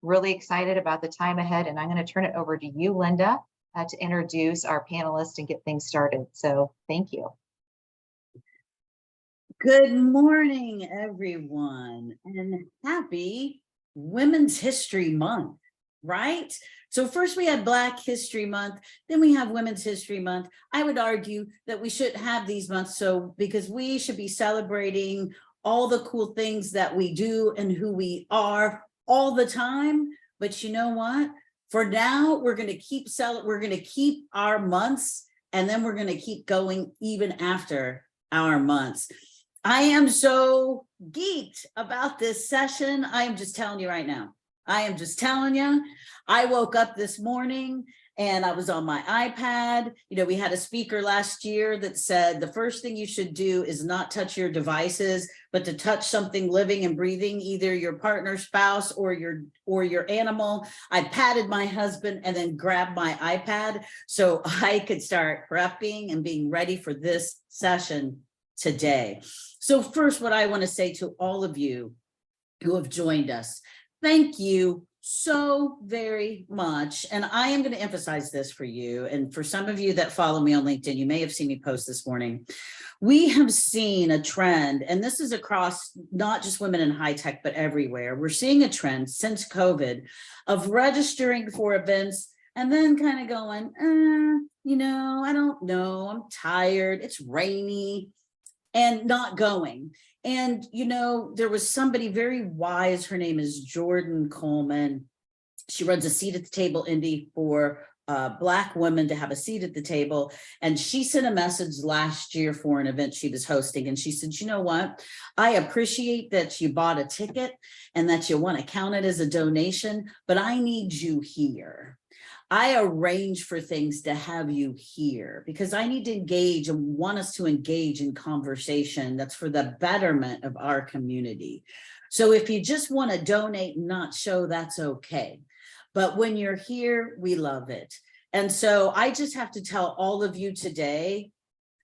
Really excited about the time ahead, and I'm going to turn it over to you, Linda, to introduce our panelists and get things started. So thank you. Good morning, everyone, and happy Women's History Month, right? So first we had Black History Month, then we have Women's History Month. I would argue that we should have these months because we should be celebrating all the cool things that we do and who we are all the time. But you know what? For now, we're going to keep our months, and then we're going to keep going even after our months. I am so geeked about this session. I am just telling you right now. I am just telling you. I woke up this morning and I was on my iPad. You know, we had a speaker last year that said the first thing you should do is not touch your devices, but to touch something living and breathing, either your partner, spouse, or your animal. I patted my husband and then grabbed my iPad so I could start prepping and being ready for this session today. So first, what I want to say to all of you who have joined us, thank you so very much. And I am going to emphasize this for you. And for some of you that follow me on LinkedIn, you may have seen me post this morning. We have seen a trend, and this is across not just women in high tech, but everywhere. We're seeing a trend since COVID of registering for events and then kind of going, I don't know, I'm tired, it's rainy, and not going. And, there was somebody very wise. Her name is Jordan Coleman. She runs a seat at the table indie for Black women to have a seat at the table. And she sent a message last year for an event she was hosting. And she said, you know what? I appreciate that you bought a ticket and that you want to count it as a donation, but I need you here. I arrange for things to have you here because I need to engage and want us to engage in conversation that's for the betterment of our community. So if you just want to donate and not show, that's okay. But when you're here, we love it. And so I just have to tell all of you today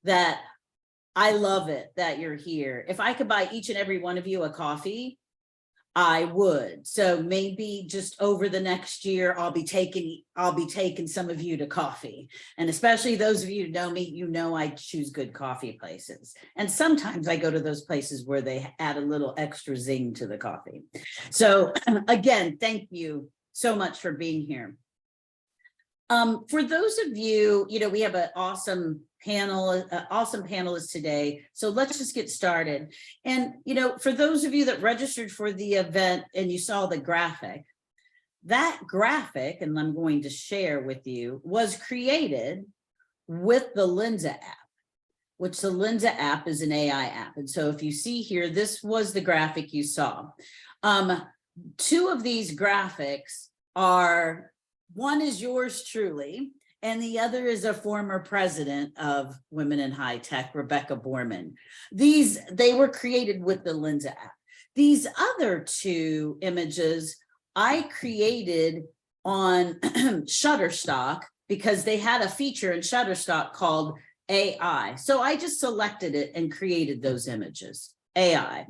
that I love it that you're here. If I could buy each and every one of you a coffee, I would. So maybe just over the next year, I'll be taking some of you to coffee. And especially those of you who know me, I choose good coffee places. And sometimes I go to those places where they add a little extra zing to the coffee. So again, thank you so much for being here. For those of you, we have an awesome panelists today. So let's just get started. And, for those of you that registered for the event and you saw the graphic, that graphic, and I'm going to share with you, was created with the Lensa app, which the Lensa app is an AI app. And so if you see here, this was the graphic you saw. Two of these graphics are, one is yours truly, and the other is a former president of Women in High Tech, Rebecca Borman. They were created with the Lensa app. These other two images I created on Shutterstock because they had a feature in Shutterstock called AI. So I just selected it and created those images, AI.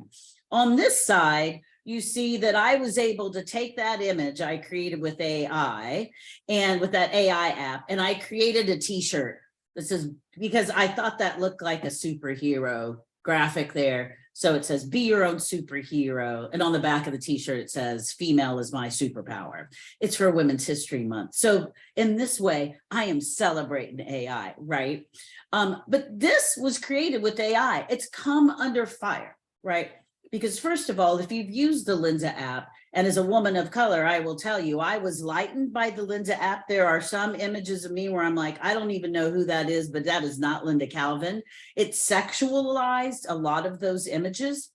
On this side, you see that I was able to take that image I created with AI and with that AI app, and I created a t-shirt. This is because I thought that looked like a superhero graphic there. So it says, be your own superhero. And on the back of the t-shirt, it says, female is my superpower. It's for Women's History Month. So in this way, I am celebrating AI, right? But this was created with AI. It's come under fire, right? Because first of all, if you've used the Lensa app, and as a woman of color, I will tell you, I was lightened by the Lensa app. There are some images of me where I'm like, I don't even know who that is, but that is not Linda Calvin. It sexualized a lot of those images.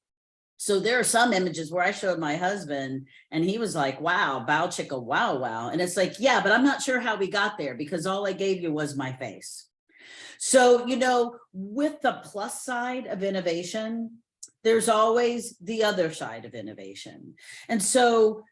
So there are some images where I showed my husband and he was like, wow, bow chicka, wow, wow. And it's like, yeah, but I'm not sure how we got there because all I gave you was my face. So, with the plus side of innovation, there's always the other side of innovation. And so,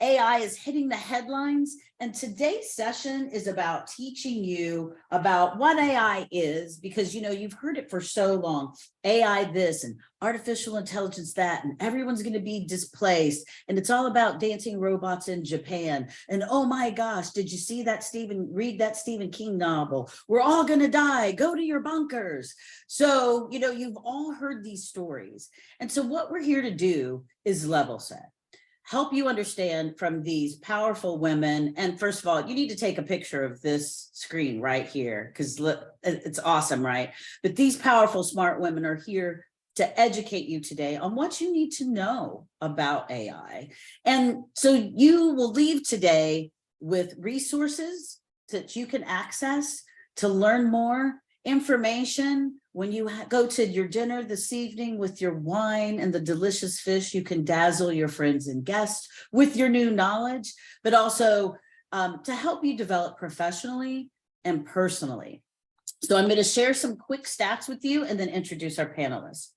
AI is hitting the headlines, and today's session is about teaching you about what AI is, because you've heard it for so long. AI this and artificial intelligence that, and everyone's going to be displaced, and it's all about dancing robots in Japan. And oh my gosh, did you see that read that Stephen King novel? We're all going to die. Go to your bunkers. So, you've all heard these stories. And so what we're here to do is level set. Help you understand from these powerful women. And first of all, you need to take a picture of this screen right here, because it's awesome, right? But these powerful, smart women are here to educate you today on what you need to know about AI. And so you will leave today with resources that you can access to learn more information. When you go to your dinner this evening with your wine and the delicious fish, you can dazzle your friends and guests with your new knowledge, but also to help you develop professionally and personally. So I'm going to share some quick stats with you and then introduce our panelists.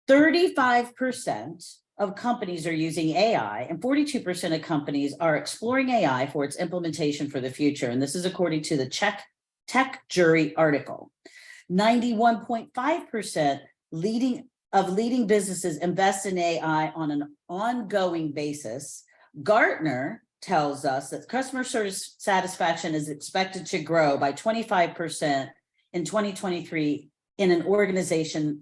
35% of companies are using AI, and 42% of companies are exploring AI for its implementation for the future. And this is according to the Tech Jury article. 91.5% leading businesses invest in AI on an ongoing basis. Gartner tells us that customer service satisfaction is expected to grow by 25% in 2023 in organizations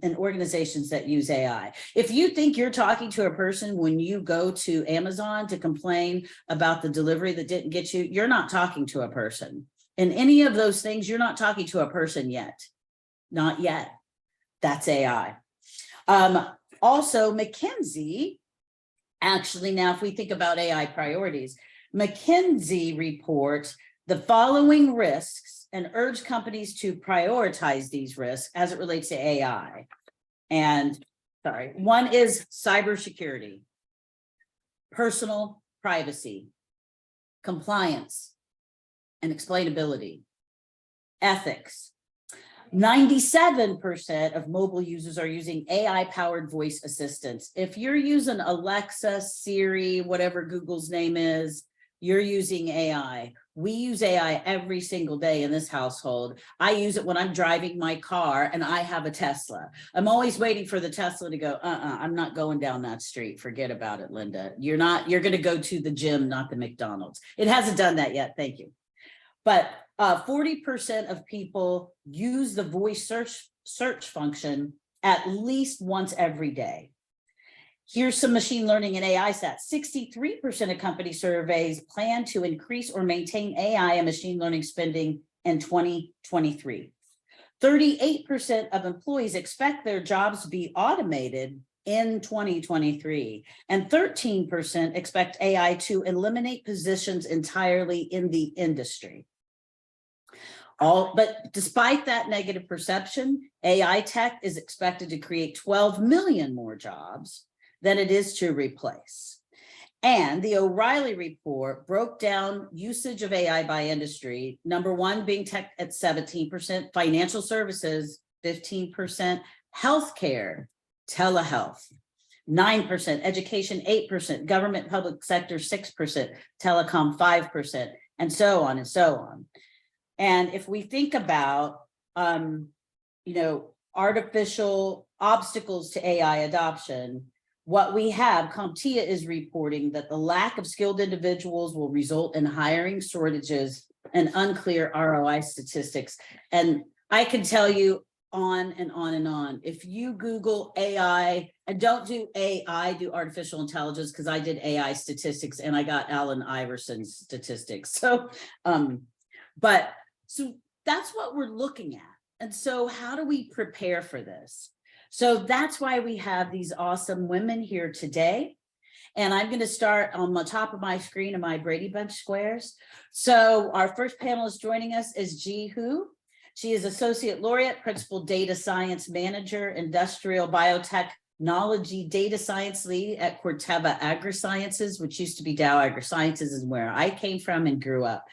that use AI. If you think you're talking to a person when you go to Amazon to complain about the delivery that didn't get you, you're not talking to a person. In any of those things, you're not talking to a person yet. Not yet. That's AI. Also, McKinsey, actually, now if we think about AI priorities, McKinsey reports the following risks and urge companies to prioritize these risks as it relates to AI. One is cybersecurity, personal privacy, compliance, and explainability, ethics. 97% of mobile users are using AI-powered voice assistants. If you're using Alexa, Siri, whatever Google's name is, you're using AI. We use AI every single day in this household. I use it when I'm driving my car and I have a Tesla. I'm always waiting for the Tesla to go, I'm not going down that street. Forget about it, Linda. You're going to go to the gym, not the McDonald's. It hasn't done that yet. Thank you. But 40% of people use the voice search function at least once every day. Here's some machine learning and AI stats. 63% of company surveys plan to increase or maintain AI and machine learning spending in 2023. 38% of employees expect their jobs to be automated in 2023, and 13% expect AI to eliminate positions entirely in the industry. But despite that negative perception, AI tech is expected to create 12 million more jobs than it is to replace. And the O'Reilly report broke down usage of AI by industry. Number one being tech at 17%, financial services 15%, healthcare, telehealth 9%, education 8%, government public sector 6%, telecom 5%, and so on and so on. And if we think about, artificial obstacles to AI adoption, what we have, CompTIA is reporting that the lack of skilled individuals will result in hiring shortages and unclear ROI statistics. And I can tell you on and on and on. If you Google AI, and don't do AI, do artificial intelligence, because I did AI statistics and I got Allen Iverson's statistics. So that's what we're looking at. And so how do we prepare for this? So that's why we have these awesome women here today. And I'm going to start on the top of my screen of my Brady Bunch squares. So our first panelist joining us is Ji Hu. She is Associate Laureate, Principal Data Science Manager, Industrial Biotechnology Data Science Lead at Corteva Agrisciences, which used to be Dow Agrisciences, is where I came from and grew up.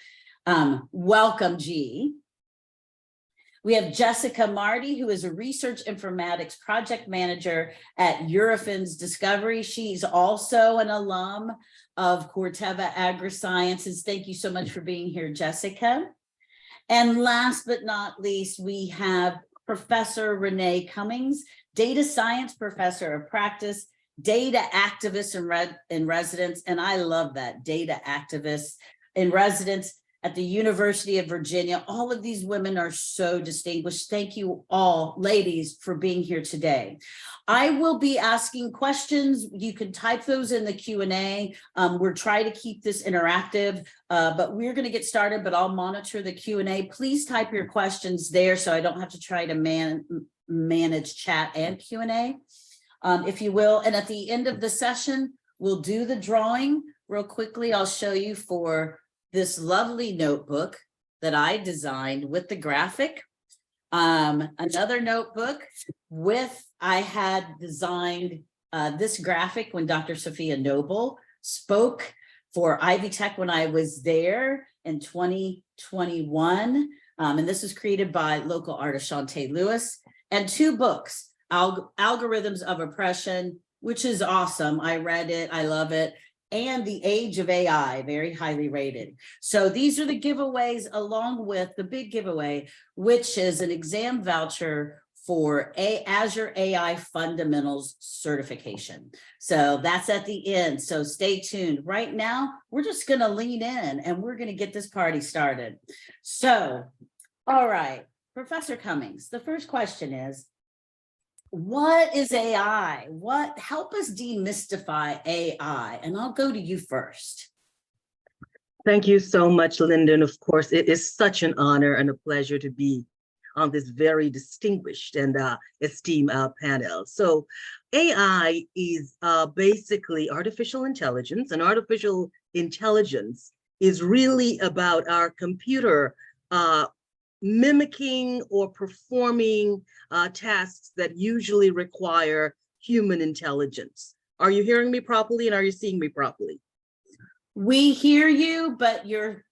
Welcome, Ji. We have Jessica Marty, who is a research informatics project manager at Eurofins Discovery. She's also an alum of Corteva Agrisciences. Thank you so much for being here, Jessica. And last but not least, we have Professor Renée Cummings, data science professor of practice, data activist in residence, and I love that, data activist in residence at the University of Virginia. All of these women are so distinguished. Thank you all, ladies, for being here today. I will be asking questions. You can type those in the Q&A. We're trying to keep this interactive, but we're going to get started, but I'll monitor the Q&A. Please type your questions there so I don't have to try to manage chat and Q&A, if you will. And at the end of the session, we'll do the drawing real quickly. I'll show you for this lovely notebook that I designed with the graphic. Another notebook I had designed this graphic when Dr. Sophia Noble spoke for Ivy Tech when I was there in 2021. And this was created by local artist Shantae Lewis. And 2 books, Algorithms of Oppression, which is awesome. I read it, I love it. And The Age of AI, very highly rated. So these are the giveaways, along with the big giveaway, which is an exam voucher for Azure AI Fundamentals certification. So that's at the end. So stay tuned. Right now, we're just going to lean in and we're going to get this party started. So, all right, Professor Cummings, the first question is, what is AI? Help us demystify AI? And I'll go to you first. Thank you so much, Linda. And of course, it is such an honor and a pleasure to be on this very distinguished and esteemed panel. So AI is basically artificial intelligence, and artificial intelligence is really about our computer mimicking or performing tasks that usually require human intelligence. Are you hearing me properly, and are you seeing me properly? We hear you, but your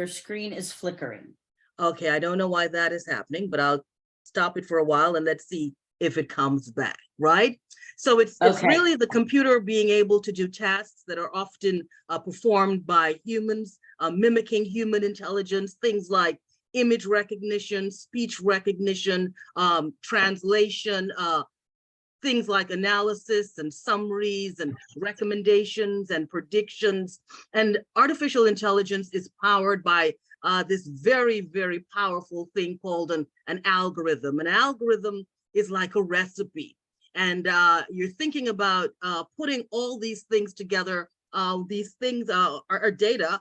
screen is flickering. Okay, I don't know why that is happening, but I'll stop it for a while and let's see if it comes back, right? So it's really the computer being able to do tasks that are often performed by humans, mimicking human intelligence, things like image recognition, speech recognition, translation, things like analysis and summaries and recommendations and predictions. And artificial intelligence is powered by this very, very powerful thing called an algorithm. An algorithm is like a recipe. And you're thinking about putting all these things together. These things are data,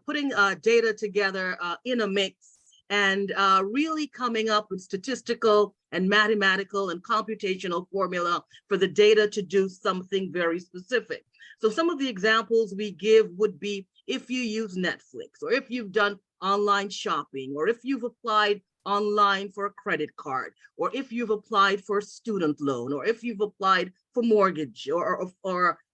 putting data together in a mix, and really coming up with statistical and mathematical and computational formula for the data to do something very specific. So some of the examples we give would be if you use Netflix, or if you've done online shopping, or if you've applied online for a credit card, or if you've applied for a student loan, or if you've applied for mortgage or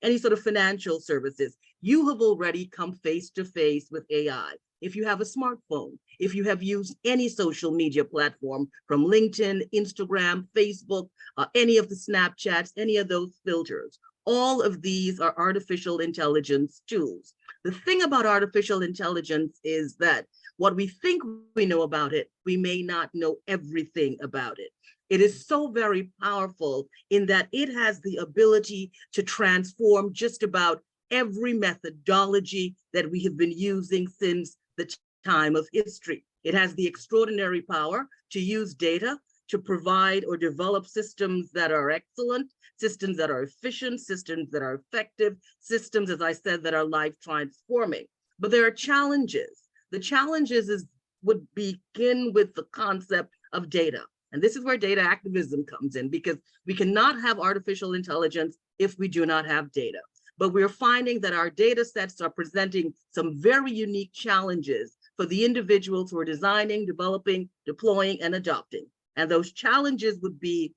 any sort of financial services, you have already come face to face with AI. If you have a smartphone, if you have used any social media platform from LinkedIn, Instagram, Facebook, any of the Snapchats, any of those filters, all of these are artificial intelligence tools. The thing about artificial intelligence is that what we think we know about it, we may not know everything about it. It is so very powerful in that it has the ability to transform just about every methodology that we have been using since the time of history. It has the extraordinary power to use data to provide or develop systems that are excellent, systems that are efficient, systems that are effective, systems, as I said, that are life transforming. But there are challenges. The challenges would begin with the concept of data. And this is where data activism comes in, because we cannot have artificial intelligence if we do not have data. But we're finding that our data sets are presenting some very unique challenges for the individuals who are designing, developing, deploying, and adopting. And those challenges would be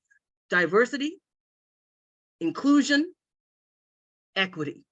diversity, inclusion, equity.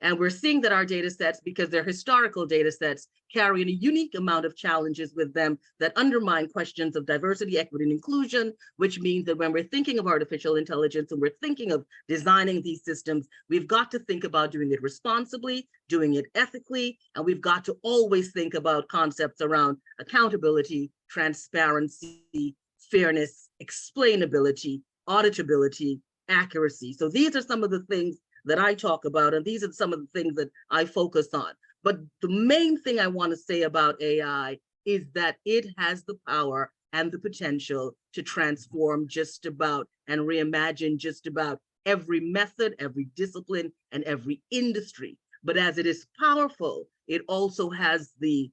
And we're seeing that our data sets, because they're historical data sets, carry a unique amount of challenges with them that undermine questions of diversity, equity, and inclusion, which means that when we're thinking of artificial intelligence and we're thinking of designing these systems, we've got to think about doing it responsibly, doing it ethically, and we've got to always think about concepts around accountability, transparency, fairness, explainability, auditability, accuracy. So these are some of the things that I talk about, and these are some of the things that I focus on. But the main thing I want to say about AI is that it has the power and the potential to transform just about and reimagine just about every method, every discipline, and every industry. But as it is powerful, it also has the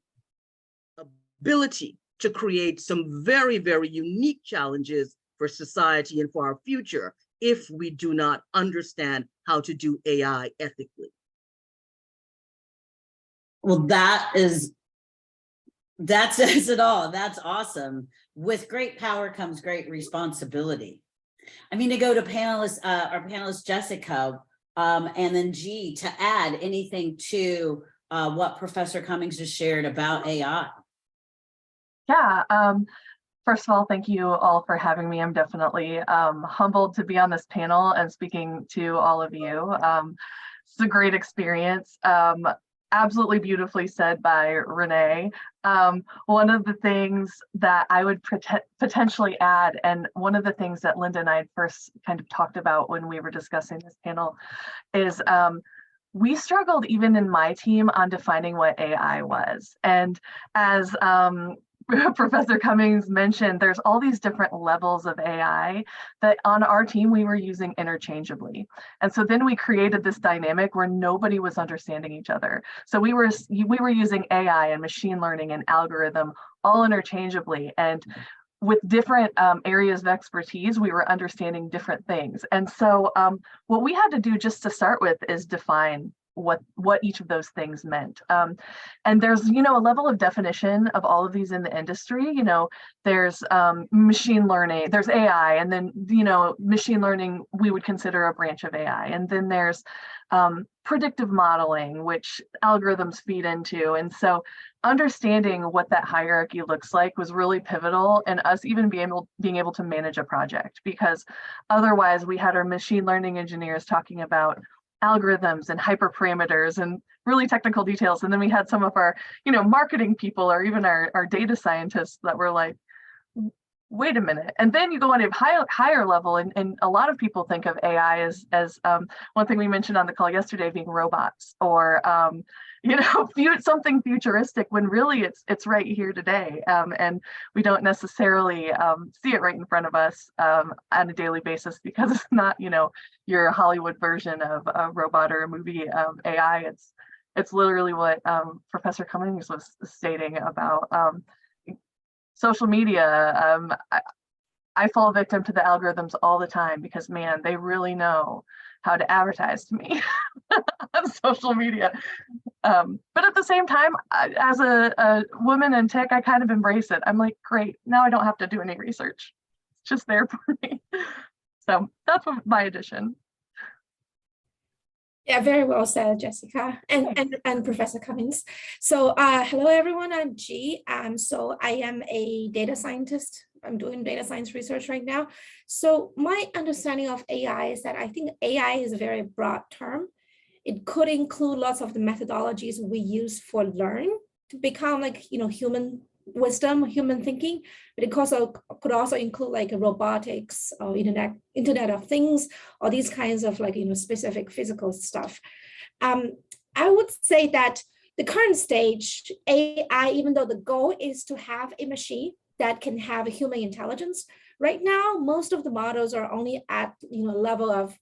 ability to create some very, very unique challenges for society and for our future if we do not understand how to do AI ethically. Well, that says it all. That's awesome. With great power comes great responsibility. I'm going to go to our panelist Jessica, and then G to add anything to what Professor Cummings just shared about AI. Yeah. First of all, thank you all for having me. I'm definitely humbled to be on this panel and speaking to all of you. It's a great experience. Absolutely beautifully said by Renee. One of the things that I would potentially add, and one of the things that Linda and I first kind of talked about when we were discussing this panel, is we struggled even in my team on defining what AI was. And as Professor Cummings mentioned, there's all these different levels of AI that on our team we were using interchangeably. And so then we created this dynamic where nobody was understanding each other. So we were using AI and machine learning and algorithm all interchangeably. And with different areas of expertise, we were understanding different things. And so what we had to do just to start with is define what each of those things meant. And there's, a level of definition of all of these in the industry. There's machine learning, there's AI, and then, machine learning we would consider a branch of AI. And then there's predictive modeling, which algorithms feed into. And so understanding what that hierarchy looks like was really pivotal in us even being able to manage a project, because otherwise we had our machine learning engineers talking about algorithms and hyperparameters and really technical details. And then we had some of our, marketing people or even our data scientists that were like, wait a minute. And then you go on a higher level, and a lot of people think of AI as one thing we mentioned on the call yesterday being robots or, something futuristic, when really it's right here today. And we don't necessarily see it right in front of us on a daily basis, because it's not, your Hollywood version of a robot or a movie AI. It's literally what Professor Cummings was stating about social media. I fall victim to the algorithms all the time because, man, they really know how to advertise to me on social media. But at the same time, as a woman in tech, I kind of embrace it. I'm like, great, now I don't have to do any research. It's just there for me. So that's my addition. Yeah, very well said, Jessica and Professor Cummings. So hello, everyone. I'm G. So I am a data scientist. I'm doing data science research right now. So my understanding of AI is that I think AI is a very broad term. It could include lots of the methodologies we use for learning to become like, human wisdom, human thinking, but it could also include like robotics or internet of things, or these kinds of like, specific physical stuff. I would say that the current stage, AI, even though the goal is to have a machine that can have a human intelligence, right now, most of the models are only at, level of,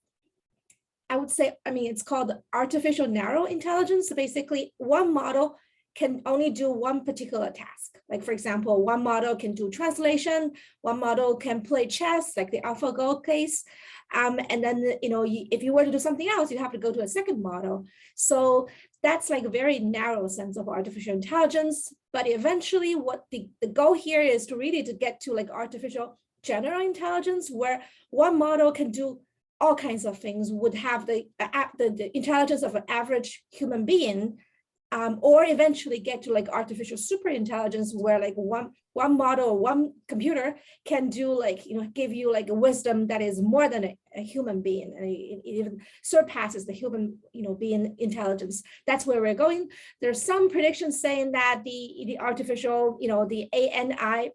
I would say, it's called artificial narrow intelligence. So basically one model can only do one particular task. Like, for example, one model can do translation, one model can play chess, like the AlphaGo case. And then, if you were to do something else, you have to go to a second model. So that's like a very narrow sense of artificial intelligence. But eventually what the goal here is to really to get to like artificial general intelligence, where one model can do all kinds of things would have the intelligence of an average human being, or eventually get to like artificial super intelligence, where like one model or one computer can do like, give you like a wisdom that is more than a human being, and it even surpasses the human, being intelligence. That's where we're going. There's some predictions saying that the artificial, the ANI,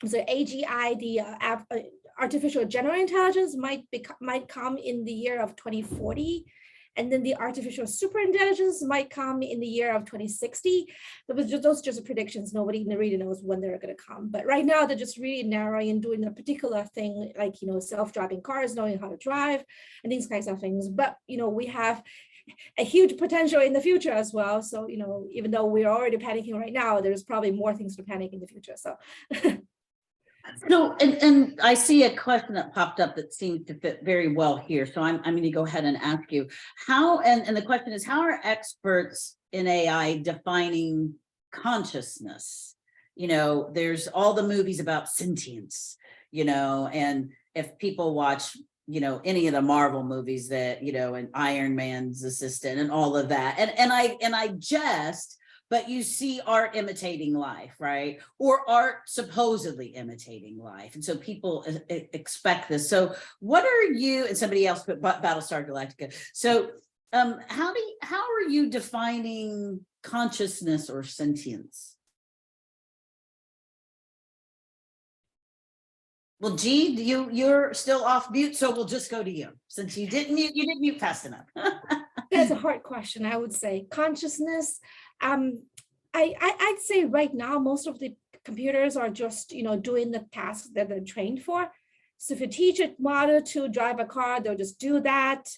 the AGI, the artificial general intelligence might come in the year of 2040. And then the artificial super intelligence might come in the year of 2060. Those are just predictions. Nobody really knows when they're going to come. But right now, they're just really narrowing and doing a particular thing, like, self-driving cars, knowing how to drive, and these kinds of things. But, we have a huge potential in the future as well. So, even though we're already panicking right now, there's probably more things to panic in the future. So. So, and I see a question that popped up that seems to fit very well here. So I'm going to go ahead and ask you how, and the question is, how are experts in AI defining consciousness? There's all the movies about sentience, and if people watch, any of the Marvel movies that, and Iron Man's assistant and all of that. And I jest, but you see art imitating life, right? Or art supposedly imitating life. And so people expect this. So what are you, and somebody else put Battlestar Galactica. So how are you defining consciousness or sentience? Well, G, you're still off mute, so we'll just go to you. Since you didn't mute fast enough. That's a hard question, I would say. Consciousness, I'd say right now, most of the computers are just, doing the tasks that they're trained for. So if you teach a model to drive a car, they'll just do that.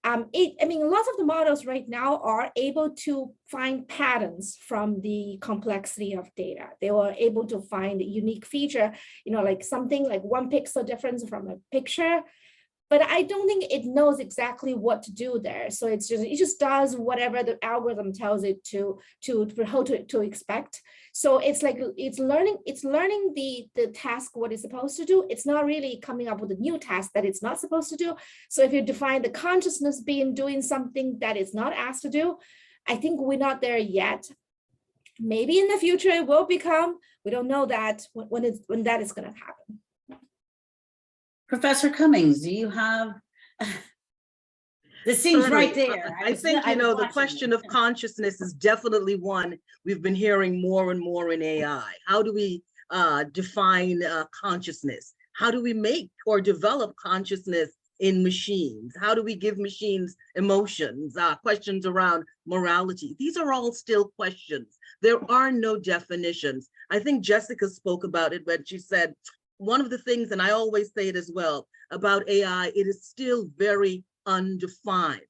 Lots of the models right now are able to find patterns from the complexity of data. They were able to find a unique feature, like something like 1 pixel difference from a picture. But I don't think it knows exactly what to do there. So it just does whatever the algorithm tells it to expect. So it's like it's learning the task, what it's supposed to do. It's not really coming up with a new task that it's not supposed to do. So if you define the consciousness being doing something that it's not asked to do, I think we're not there yet. Maybe in the future it will become. We don't know that when that is going to happen. Professor Cummings, do you have, this seems right there. I think, the question of consciousness is definitely one we've been hearing more and more in AI. How do we define consciousness? How do we make or develop consciousness in machines? How do we give machines emotions? Questions around morality. These are all still questions. There are no definitions. I think Jessica spoke about it when she said, one of the things, and I always say it as well, about AI, it is still very undefined.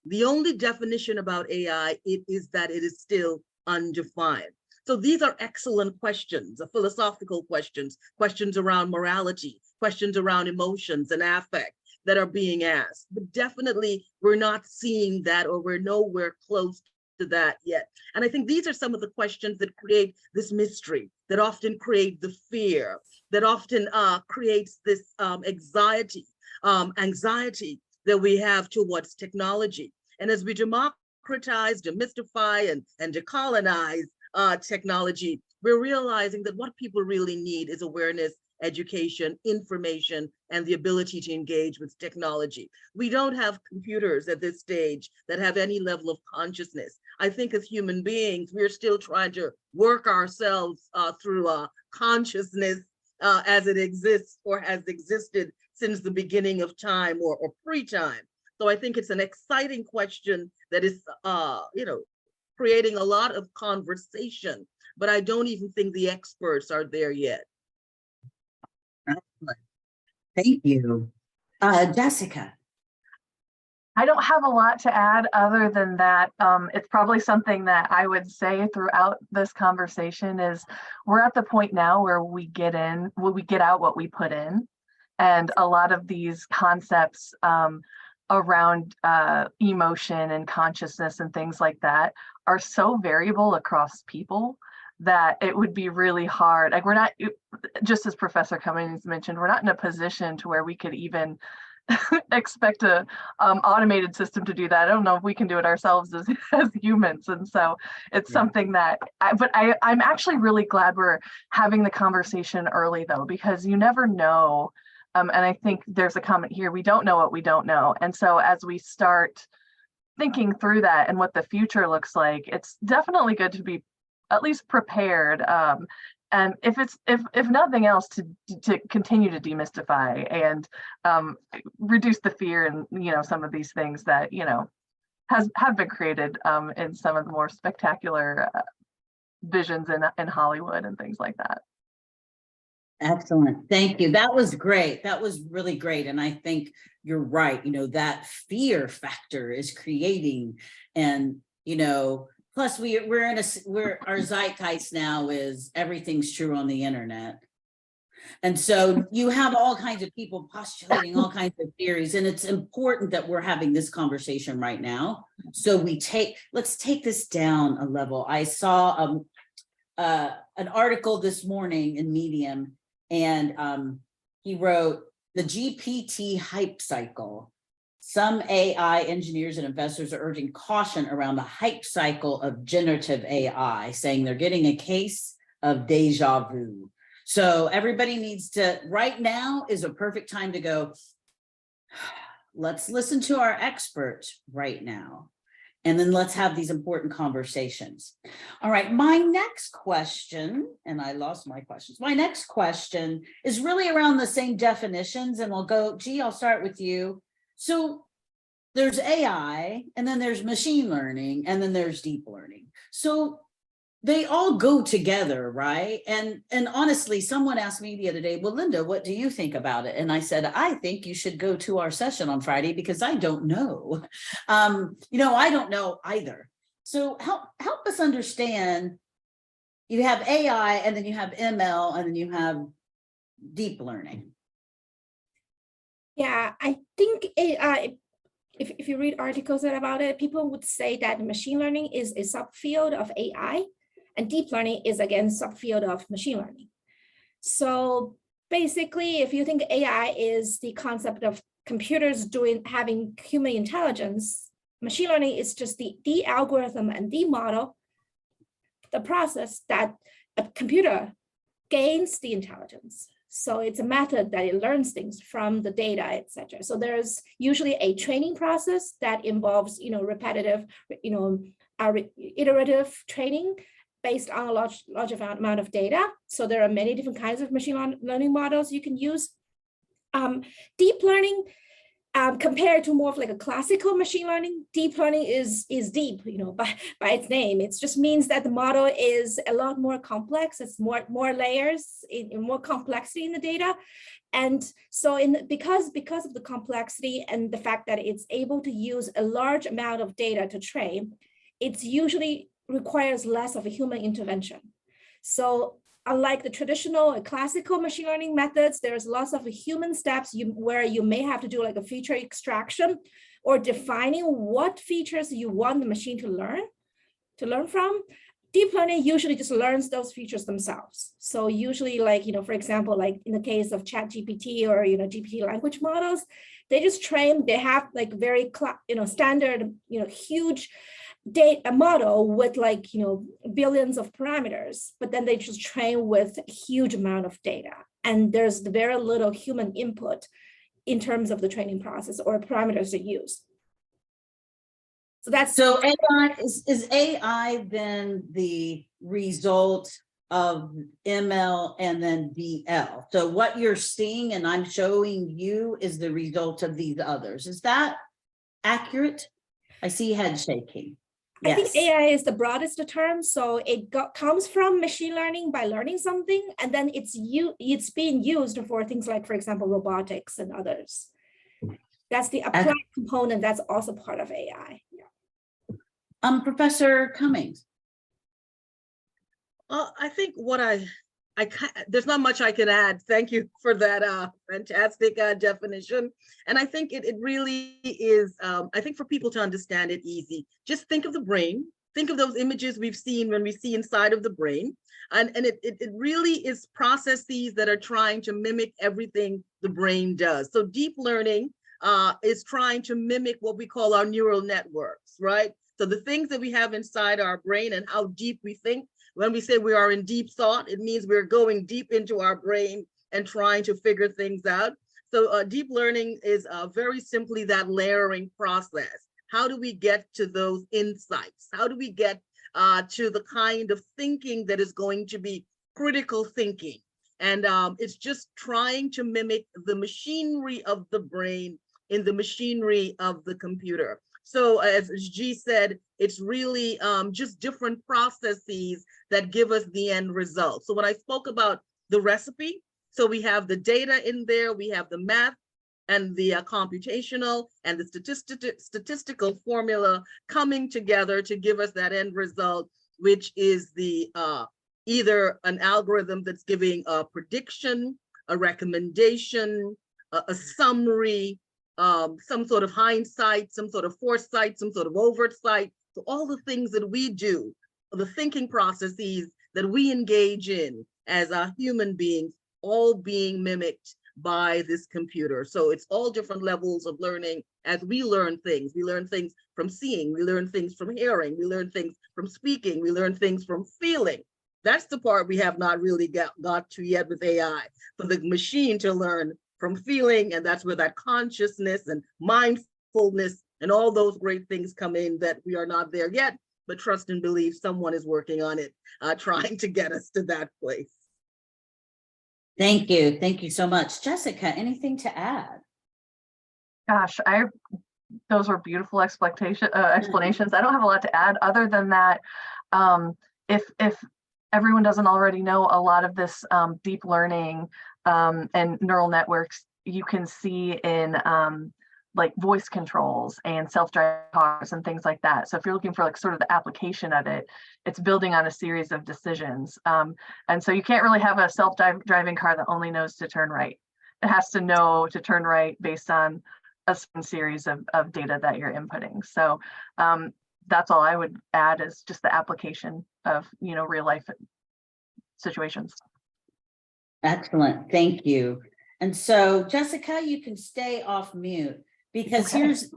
The only definition about AI is that it is still undefined. So these are excellent questions, philosophical questions, questions around morality, questions around emotions and affect that are being asked. But definitely we're not seeing that, or we're nowhere close to that yet. And I think these are some of the questions that create this mystery, that often create the fear, that often creates this anxiety that we have towards technology. And as we democratize, demystify, and decolonize technology, we're realizing that what people really need is awareness, education, information, and the ability to engage with technology. We don't have computers at this stage that have any level of consciousness. I think as human beings, we're still trying to work ourselves through consciousness as it exists or has existed since the beginning of time or pre-time. So I think it's an exciting question that is, creating a lot of conversation, but I don't even think the experts are there yet. Thank you. Jessica. I don't have a lot to add other than that. It's probably something that I would say throughout this conversation is we're at the point now where we get out what we put in. And a lot of these concepts around emotion and consciousness and things like that are so variable across people that it would be really hard. Like, we're not, just as Professor Cummings mentioned, we're not in a position to where we could even expect a automated system to do that. I don't know if we can do it ourselves as, as humans. And so it's something that, I'm actually really glad we're having the conversation early though, because you never know. And I think there's a comment here, we don't know what we don't know. And so as we start thinking through that and what the future looks like, it's definitely good to be at least prepared. And if nothing else, to continue to demystify and reduce the fear and, you know, some of these things that, you know, have been created in some of the more spectacular visions in Hollywood and things like that. Excellent. Thank you. That was great. That was really great. And I think you're right. You know, that fear factor is creating, and, you know, plus our zeitgeist now is everything's true on the internet. And so you have all kinds of people postulating all kinds of theories, and it's important that we're having this conversation right now. So let's take this down a level. I saw an article this morning in Medium, and he wrote, "The GPT hype cycle. Some AI engineers and investors are urging caution around the hype cycle of generative AI, saying they're getting a case of deja vu." So everybody needs to, right now is a perfect time to go, let's listen to our experts right now. And then let's have these important conversations. All right, my next question, and I lost my questions. My next question is really around the same definitions, and we'll go, G, I'll start with you. So there's AI, and then there's machine learning, and then there's deep learning. So they all go together, right? And honestly, someone asked me the other day, well, Linda, what do you think about it? And I said, I think you should go to our session on Friday because I don't know. You know, I don't know either. So help us understand. You have AI, and then you have ML, and then you have deep learning. Yeah, I think if you read articles about it, people would say that machine learning is a subfield of AI, and deep learning is again subfield of machine learning. So basically, if you think AI is the concept of computers having human intelligence, machine learning is just the algorithm and the model, the process that a computer gains the intelligence. So it's a method that it learns things from the data, etc. So there's usually a training process that involves, you know, repetitive, you know, iterative training based on a large amount of data. So there are many different kinds of machine learning models you can use. Deep learning, compared to more of like a classical machine learning, deep learning is deep, you know, by its name. It just means that the model is a lot more complex. It's more layers, in more complexity in the data. And so because of the complexity and the fact that it's able to use a large amount of data to train, it's usually requires less of a human intervention. So unlike the traditional classical machine learning methods, there's lots of human steps where you may have to do like a feature extraction or defining what features you want the machine to learn from. Deep learning usually just learns those features themselves. So usually, like, you know, for example, like in the case of ChatGPT or, you know, GPT language models, they just train, they have like very, you know, standard, you know, huge data model with like, you know, billions of parameters, but then they just train with a huge amount of data. And there's very little human input in terms of the training process or parameters they use. So that's— So AI, is AI then the result of ML and then DL? So what you're seeing and I'm showing you is the result of these others. Is that accurate? I see head shaking. I Yes. think AI is the broadest term. So it comes from machine learning by learning something, and then it's being used for things like, for example, robotics and others. That's the applied component that's also part of AI. Yeah. Professor Cummings. I think there's not much I can add. Thank you for that fantastic definition. And I think it really is, I think for people to understand it easy, just think of the brain, think of those images we've seen when we see inside of the brain. And it really is processes that are trying to mimic everything the brain does. So deep learning is trying to mimic what we call our neural networks, right? So the things that we have inside our brain and how deep we think. When we say we are in deep thought, it means we're going deep into our brain and trying to figure things out. So deep learning is very simply that layering process. How do we get to those insights? How do we get to the kind of thinking that is going to be critical thinking? And it's just trying to mimic the machinery of the brain in the machinery of the computer. So as G said, it's really just different processes that give us the end result. So when I spoke about the recipe, so we have the data in there, we have the math and the computational and the statistical formula coming together to give us that end result, which is the either an algorithm that's giving a prediction, a recommendation, a summary, some sort of hindsight, some sort of foresight, some sort of oversight. So all the things that we do, the thinking processes that we engage in as human beings, all being mimicked by this computer. So it's all different levels of learning as we learn things. We learn things from seeing, we learn things from hearing, we learn things from speaking, we learn things from feeling. That's the part we have not really got to yet with AI, for the machine to learn from feeling, and that's where that consciousness and mindfulness and all those great things come in that we are not there yet, but trust and believe someone is working on it, trying to get us to that place. Thank you. Thank you so much. Jessica, anything to add? Gosh, those were beautiful explanations. I don't have a lot to add other than that. If everyone doesn't already know, a lot of this deep learning and neural networks you can see in like voice controls and self-driving cars and things like that. So if you're looking for like sort of the application of it, it's building on a series of decisions. And so you can't really have a self-driving car that only knows to turn right. It has to know to turn right based on a certain series of data that you're inputting. So that's all I would add, is just the application of, real life situations. Excellent. Thank you. And so, Jessica, you can stay off mute, because Okay. here's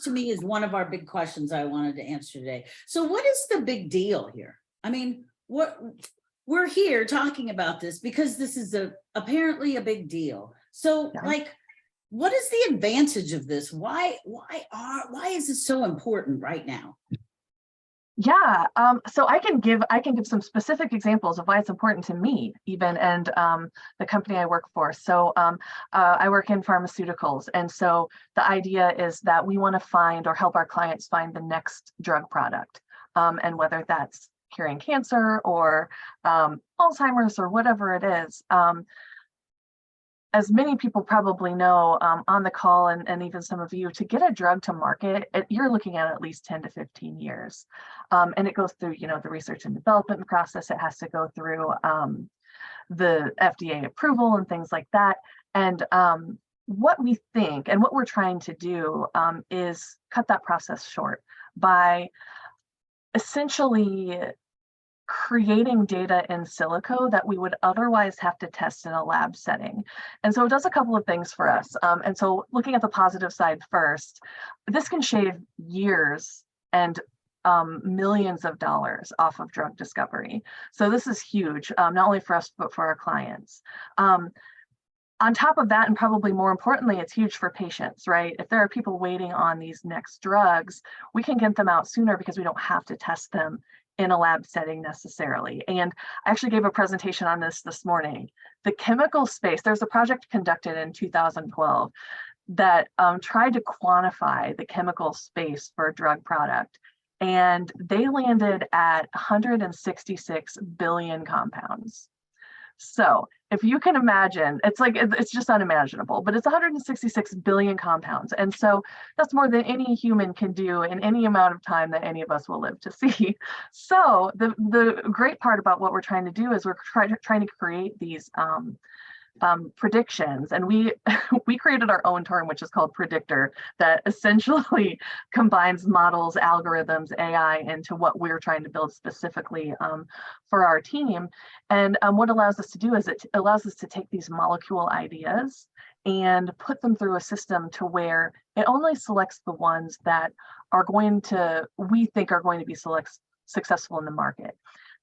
to me is one of our big questions I wanted to answer today. So what is the big deal here? I mean, we're here talking about this because this is apparently a big deal. So Yeah. what is the advantage of this? Why is this so important right now? Yeah, so I can give some specific examples of why it's important to me, even, and the company I work for. So I work in pharmaceuticals, and so the idea is that we want to find or help our clients find the next drug product, and whether that's curing cancer or Alzheimer's or whatever it is. As many people probably know on the call, and even some of you, to get a drug to market, you're looking at least 10 to 15 years. And it goes through, the research and development process. It has to go through the FDA approval and things like that. And what we think and what we're trying to do is cut that process short by essentially creating data in silico that we would otherwise have to test in a lab setting. And so it does a couple of things for us. And so looking at the positive side first, this can shave years and millions of dollars off of drug discovery. So this is huge, not only for us, but for our clients. On top of that, and probably more importantly, it's huge for patients, right? If there are people waiting on these next drugs, we can get them out sooner because we don't have to test them in a lab setting necessarily. And I actually gave a presentation on this morning. The chemical space, there's a project conducted in 2012 that tried to quantify the chemical space for a drug product. And they landed at 166 billion compounds. So if you can imagine, it's just unimaginable, but it's 166 billion compounds. And so that's more than any human can do in any amount of time that any of us will live to see. So the great part about what we're trying to do is we're trying to create these predictions. And we we created our own term, which is called predictor, that essentially combines models, algorithms, AI into what we're trying to build specifically for our team. And what it allows us to do is it allows us to take these molecule ideas and put them through a system to where it only selects the ones that are going to, we think are going to be successful in the market.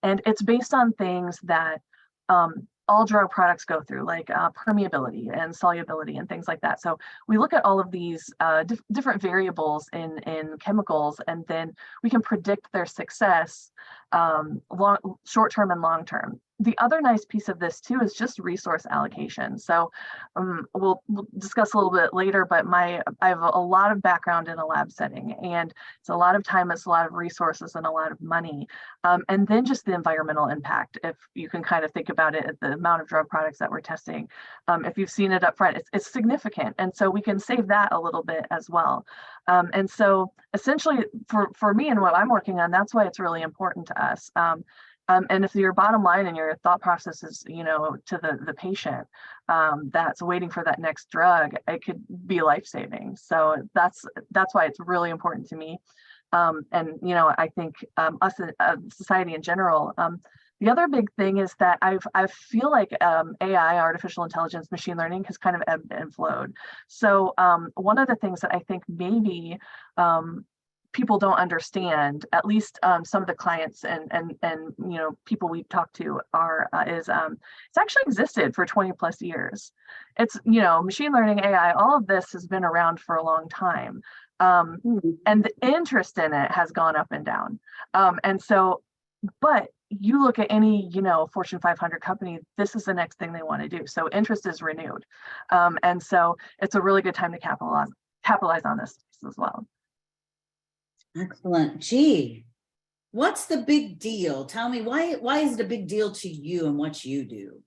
And it's based on things that all drug products go through, like permeability and solubility and things like that. So we look at all of these different variables in chemicals, and then we can predict their success short-term and long-term. The other nice piece of this too is just resource allocation. So we'll discuss a little bit later, but I have a lot of background in a lab setting, and it's a lot of time, it's a lot of resources and a lot of money. And then just the environmental impact, if you can kind of think about it, the amount of drug products that we're testing. If you've seen it up front, it's significant. And so we can save that a little bit as well. And so essentially for me and what I'm working on, that's why it's really important to us. And if your bottom line and your thought process is, to the patient that's waiting for that next drug, it could be life-saving. So that's why it's really important to me. And I think us, society in general. The other big thing is that I feel like AI, artificial intelligence, machine learning has kind of ebbed and flowed. So one of the things that I think maybe people don't understand, at least some of the clients and people we've talked to is it's actually existed for 20 plus years. It's machine learning, AI, all of this has been around for a long time, and the interest in it has gone up and down. And so, but you look at any Fortune 500 company, this is the next thing they want to do. So interest is renewed, and so it's a really good time to capitalize on this as well. Excellent. Gee, what's the big deal? Tell me, why is it a big deal to you and what you do?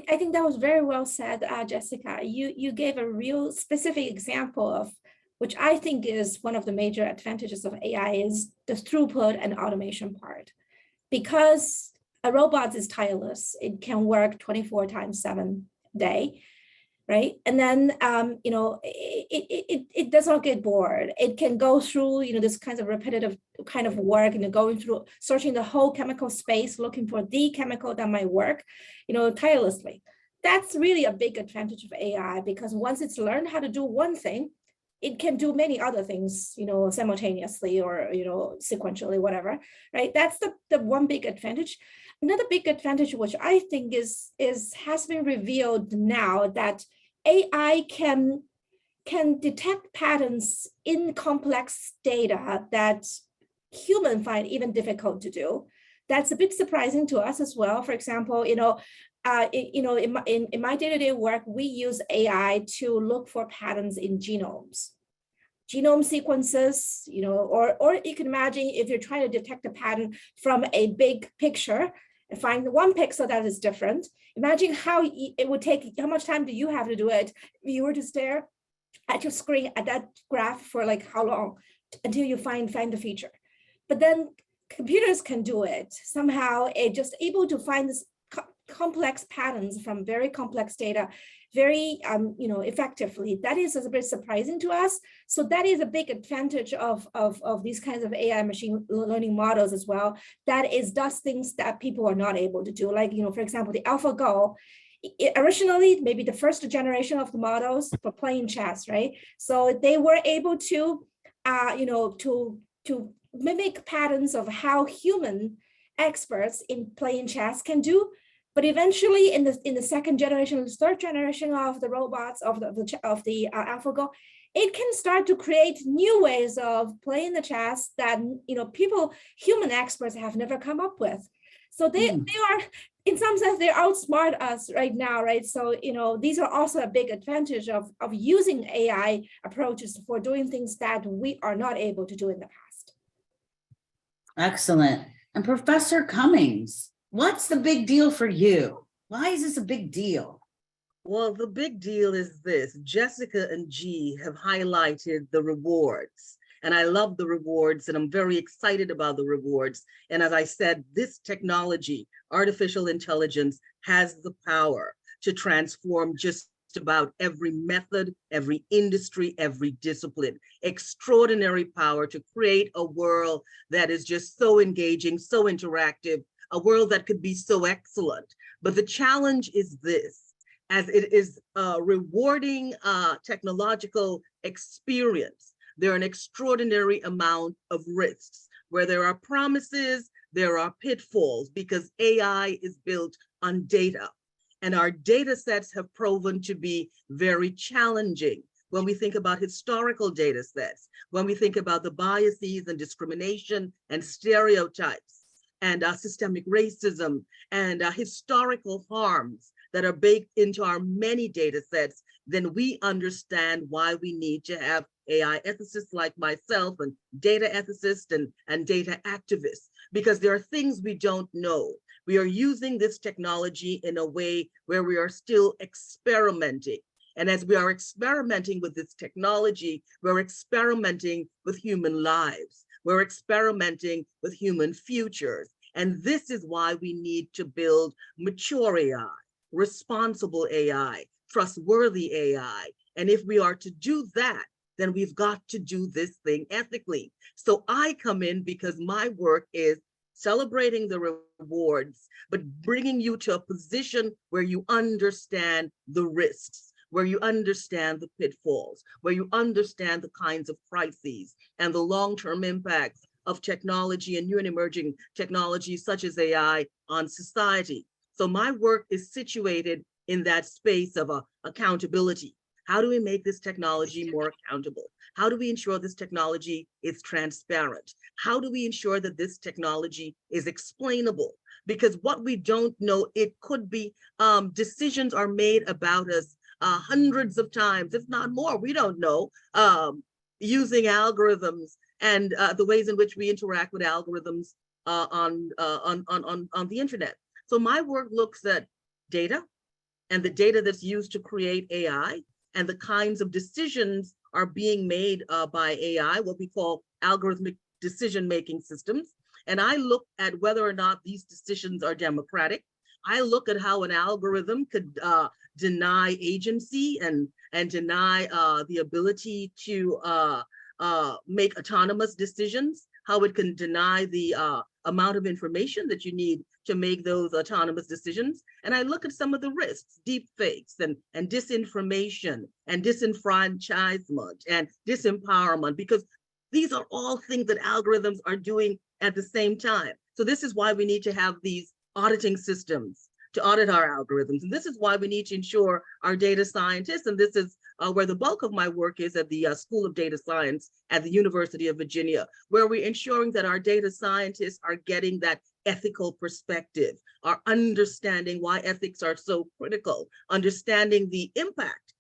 I think that was very well said, Jessica. You gave a real specific example of, which I think is one of the major advantages of AI, is the throughput and automation part. Because a robot is tireless, it can work 24/7 day, right? And then, it does not get bored. It can go through, this kinds of repetitive kind of work, going through, searching the whole chemical space, looking for the chemical that might work, tirelessly. That's really a big advantage of AI, because once it's learned how to do one thing, it can do many other things, simultaneously or, sequentially, whatever, right? That's the one big advantage. Another big advantage, which I think has been revealed now, that AI can detect patterns in complex data that humans find even difficult to do. That's a bit surprising to us as well. For example, in my day-to-day work, we use AI to look for patterns in genome sequences, or you can imagine if you're trying to detect a pattern from a big picture and find one pixel that is different. Imagine how it would take, how much time do you have to do it if you were to stare at your screen at that graph for like how long until you find the feature. But then computers can do it. Somehow it just able to find this complex patterns from very complex data very effectively. That is a bit surprising to us. So that is a big advantage of these kinds of AI machine learning models as well. That does things that people are not able to do. Like, for example, the AlphaGo, originally maybe the first generation of the models for playing chess, right? So they were able to to mimic patterns of how human experts in playing chess can do. But eventually, in the second generation, the third generation of the robots of the AlphaGo, it can start to create new ways of playing the chess that human experts have never come up with. So they are, in some sense, they outsmart us right now, right? So these are also a big advantage of using AI approaches for doing things that we are not able to do in the past. Excellent. And Professor Cummings, what's the big deal for you? Why is this a big deal? Well, the big deal is this. Jessica and G have highlighted the rewards, and I love the rewards, and I'm very excited about the rewards. And as I said, this technology, artificial intelligence, has the power to transform just about every method, every industry, every discipline. Extraordinary power to create a world that is just so engaging, so interactive, a world that could be so excellent. But the challenge is this: as it is a rewarding technological experience, there are an extraordinary amount of risks. Where there are promises, there are pitfalls, because AI is built on data. And our data sets have proven to be very challenging when we think about historical data sets, when we think about the biases and discrimination and stereotypes and systemic racism and historical harms that are baked into our many data sets, then we understand why we need to have AI ethicists like myself and data ethicists and data activists, because there are things we don't know. We are using this technology in a way where we are still experimenting. And as we are experimenting with this technology, we're experimenting with human lives. We're experimenting with human futures. And this is why we need to build mature AI, responsible AI, trustworthy AI. And if we are to do that, then we've got to do this thing ethically. So I come in because my work is celebrating the rewards, but bringing you to a position where you understand the risks, where you understand the pitfalls, where you understand the kinds of crises and the long-term impacts of technology and new and emerging technologies such as AI on society. So my work is situated in that space of accountability. How do we make this technology more accountable? How do we ensure this technology is transparent? How do we ensure that this technology is explainable? Because what we don't know, it could be decisions are made about us hundreds of times, if not more, we don't know, using algorithms and the ways in which we interact with algorithms on the internet. So my work looks at data and the data that's used to create AI, and the kinds of decisions are being made by AI, what we call algorithmic decision-making systems. And I look at whether or not these decisions are democratic. I look at how an algorithm could deny agency and deny the ability to make autonomous decisions, how it can deny the amount of information that you need to make those autonomous decisions. And I look at some of the risks, deep fakes and disinformation and disenfranchisement and disempowerment, because these are all things that algorithms are doing at the same time. So this is why we need to have these auditing systems to audit our algorithms. And this is why we need to ensure our data scientists, and this is where the bulk of my work is at the School of Data Science at the University of Virginia, where we're ensuring that our data scientists are getting that ethical perspective, are understanding why ethics are so critical, understanding the impact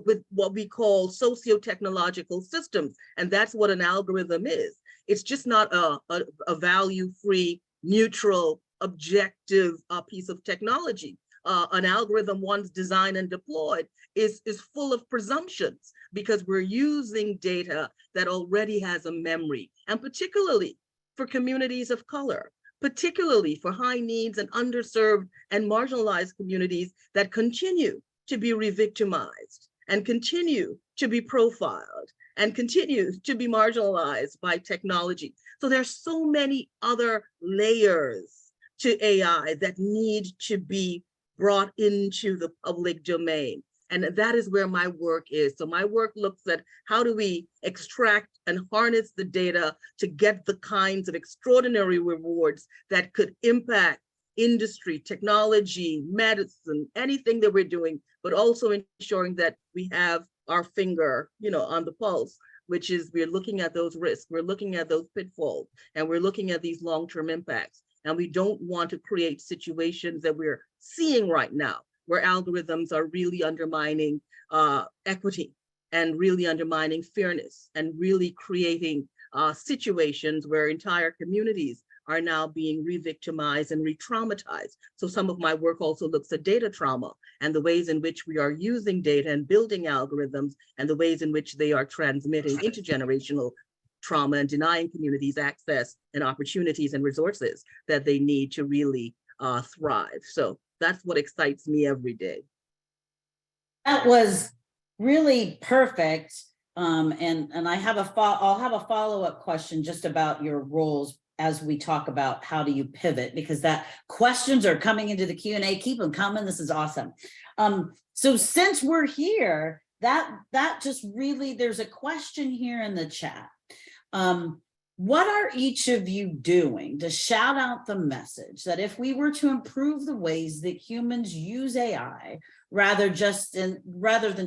with what we call socio-technological systems. And that's what an algorithm is. It's just not a value-free, neutral, objective piece of technology. An algorithm, once designed and deployed, is full of presumptions, because we're using data that already has a memory, and particularly for communities of color, particularly for high needs and underserved and marginalized communities that continue to be re-victimized and continue to be profiled and continue to be marginalized by technology. So there's so many other layers to AI that need to be brought into the public domain. And that is where my work is. So my work looks at how do we extract and harness the data to get the kinds of extraordinary rewards that could impact industry, technology, medicine, anything that we're doing, but also ensuring that we have our finger, on the pulse, which is we're looking at those risks, we're looking at those pitfalls, and we're looking at these long-term impacts. And we don't want to create situations that we're seeing right now, where algorithms are really undermining equity and really undermining fairness and really creating situations where entire communities are now being re-victimized and re-traumatized. So some of my work also looks at data trauma and the ways in which we are using data and building algorithms and the ways in which they are transmitting intergenerational trauma and denying communities access and opportunities and resources that they need to really thrive. So that's what excites me every day. That was really perfect. And I'll have a follow-up question just about your roles as we talk about how do you pivot, because that questions are coming into the Q&A. Keep them coming. This is awesome. So since we're here, that just really, there's a question here in the chat. What are each of you doing to shout out the message that if we were to improve the ways that humans use AI, rather than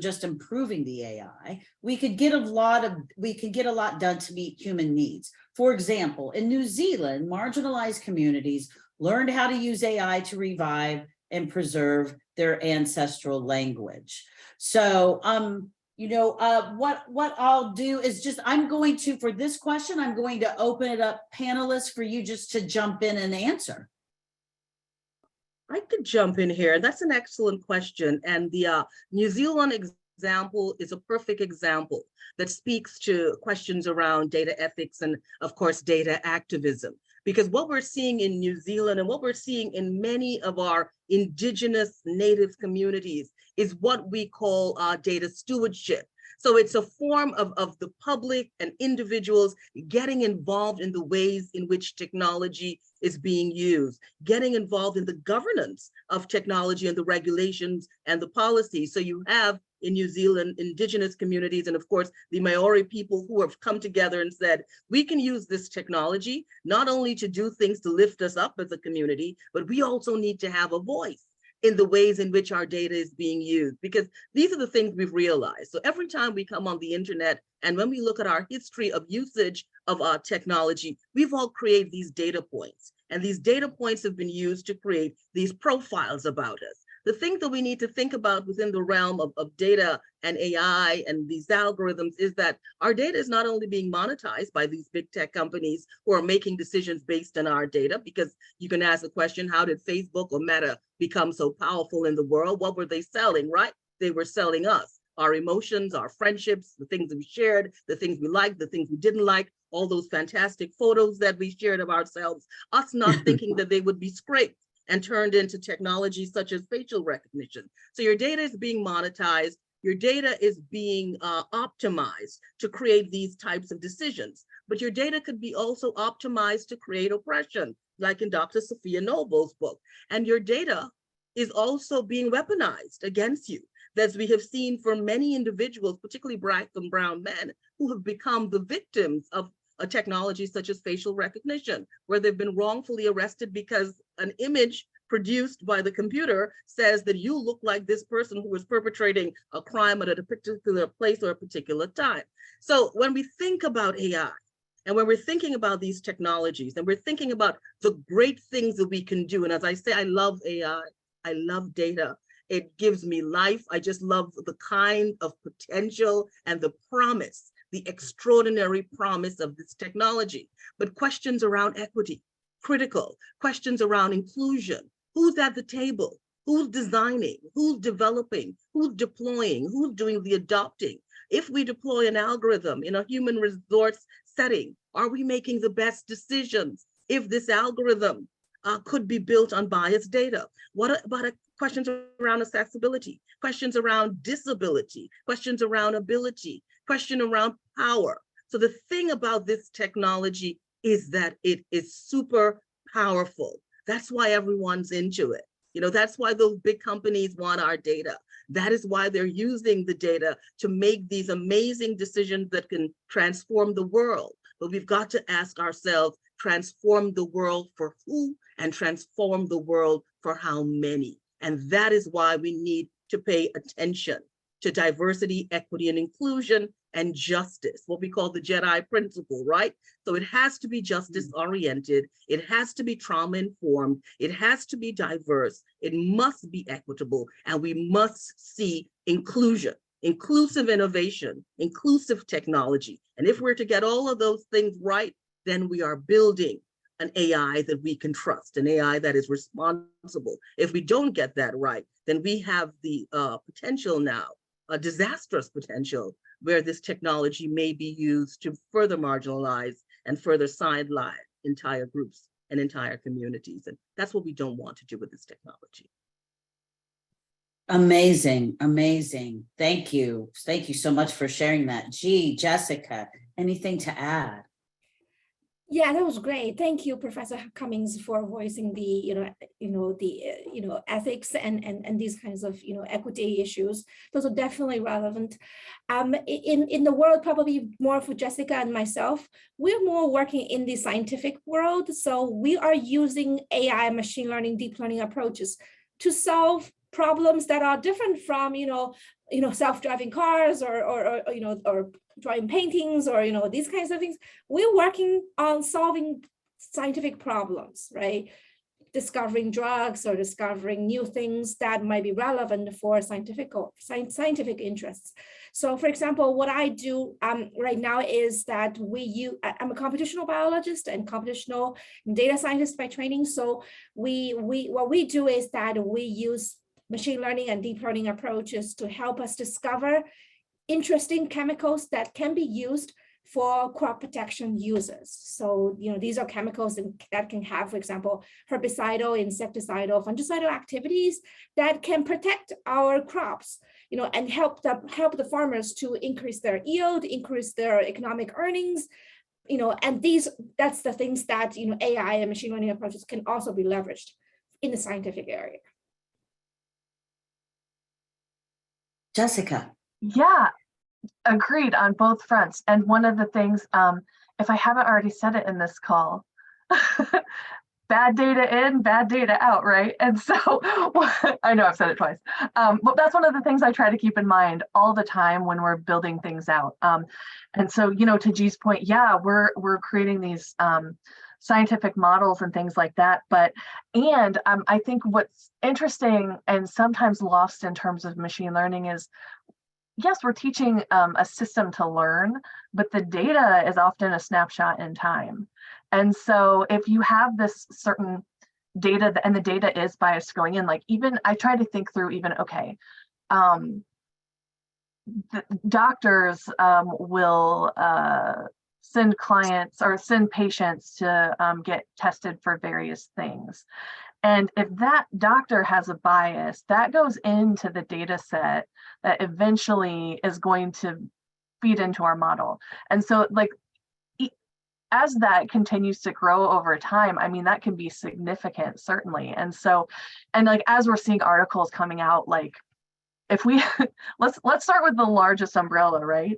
just improving the AI, we could get a lot done to meet human needs? For example, in New Zealand, marginalized communities learned how to use AI to revive and preserve their ancestral language. So, what I'll do is for this question, I'm going to open it up, panelists, for you just to jump in and answer. I could jump in here. That's an excellent question. And the New Zealand example is a perfect example that speaks to questions around data ethics and, of course, data activism. Because what we're seeing in New Zealand and what we're seeing in many of our indigenous native communities is what we call data stewardship. So it's a form of the public and individuals getting involved in the ways in which technology is being used, getting involved in the governance of technology and the regulations and the policies. So you have in New Zealand indigenous communities and of course the Maori people who have come together and said, we can use this technology not only to do things to lift us up as a community, but we also need to have a voice in the ways in which our data is being used, because these are the things we've realized. So every time we come on the internet, and when we look at our history of usage of our technology, we've all created these data points. And these data points have been used to create these profiles about us. The thing that we need to think about within the realm of data and AI and these algorithms is that our data is not only being monetized by these big tech companies who are making decisions based on our data, because you can ask the question, how did Facebook or Meta become so powerful in the world? What were they selling, right? They were selling us, our emotions, our friendships, the things that we shared, the things we liked, the things we didn't like, all those fantastic photos that we shared of ourselves, us not thinking that they would be scraped and turned into technology such as facial recognition. So your data is being monetized, your data is being optimized to create these types of decisions, but your data could be also optimized to create oppression, like in Dr. Sophia Noble's book. And your data is also being weaponized against you, as we have seen for many individuals, particularly Black and brown men, who have become the victims of a technology such as facial recognition, where they've been wrongfully arrested because an image produced by the computer says that you look like this person who was perpetrating a crime at a particular place or a particular time. So when we think about AI, and when we're thinking about these technologies, and we're thinking about the great things that we can do, and as I say, I love AI, I love data, it gives me life. I just love the kind of potential and the promise, the extraordinary promise of this technology. But questions around equity, critical. Questions around inclusion. Who's at the table? Who's designing? Who's developing? Who's deploying? Who's doing the adopting? If we deploy an algorithm in a human resource setting, are we making the best decisions? If this algorithm could be built on biased data? What about questions around accessibility, questions around disability, questions around ability, question around power? So the thing about this technology is that it is super powerful. That's why everyone's into it. You know, that's why those big companies want our data. That is why they're using the data to make these amazing decisions that can transform the world. But we've got to ask ourselves, transform the world for who and transform the world for how many? And that is why we need to pay attention to diversity, equity, and inclusion, and justice, what we call the JEDI principle, right? So it has to be justice oriented, it has to be trauma informed, it has to be diverse, it must be equitable, and we must see inclusion, inclusive innovation, inclusive technology. And if we're to get all of those things right, then we are building an AI that we can trust, an AI that is responsible. If we don't get that right, then we have the potential now, a disastrous potential, where this technology may be used to further marginalize and further sideline entire groups and entire communities. And that's what we don't want to do with this technology. Amazing, amazing. Thank you. Thank you so much for sharing that. Gee, Jessica, anything to add? Yeah, that was great. Thank you, Professor Cummings, for voicing the, ethics and these kinds of, equity issues. Those are definitely relevant. In the world, probably more for Jessica and myself, we're more working in the scientific world. So we are using AI, machine learning, deep learning approaches to solve problems that are different from, self-driving cars or drawing paintings or, these kinds of things. We're working on solving scientific problems, right? Discovering drugs or discovering new things that might be relevant for scientific interests. So for example, what I do right now is that I'm a computational biologist and computational data scientist by training. So what we do is that we use machine learning and deep learning approaches to help us discover interesting chemicals that can be used for crop protection uses. So, these are chemicals that can have, for example, herbicidal, insecticidal, fungicidal activities that can protect our crops, and help the farmers to increase their yield, increase their economic earnings, and that's the things that, AI and machine learning approaches can also be leveraged in the scientific area. Jessica. Yeah, agreed on both fronts. And one of the things, if I haven't already said it in this call, bad data in, bad data out, right? And so I know I've said it twice, but that's one of the things I try to keep in mind all the time when we're building things out. And so, to G's point, yeah, we're creating these scientific models and things like that. And I think what's interesting and sometimes lost in terms of machine learning is, yes, we're teaching a system to learn, but the data is often a snapshot in time. And so if you have this certain data and the data is biased going in, like even I try to think through even, okay, the doctors will send clients or send patients to get tested for various things. And if that doctor has a bias, that goes into the data set that eventually is going to feed into our model. And so as that continues to grow over time, I mean, that can be significant, certainly. And so, as we're seeing articles coming out, if we, let's start with the largest umbrella, right?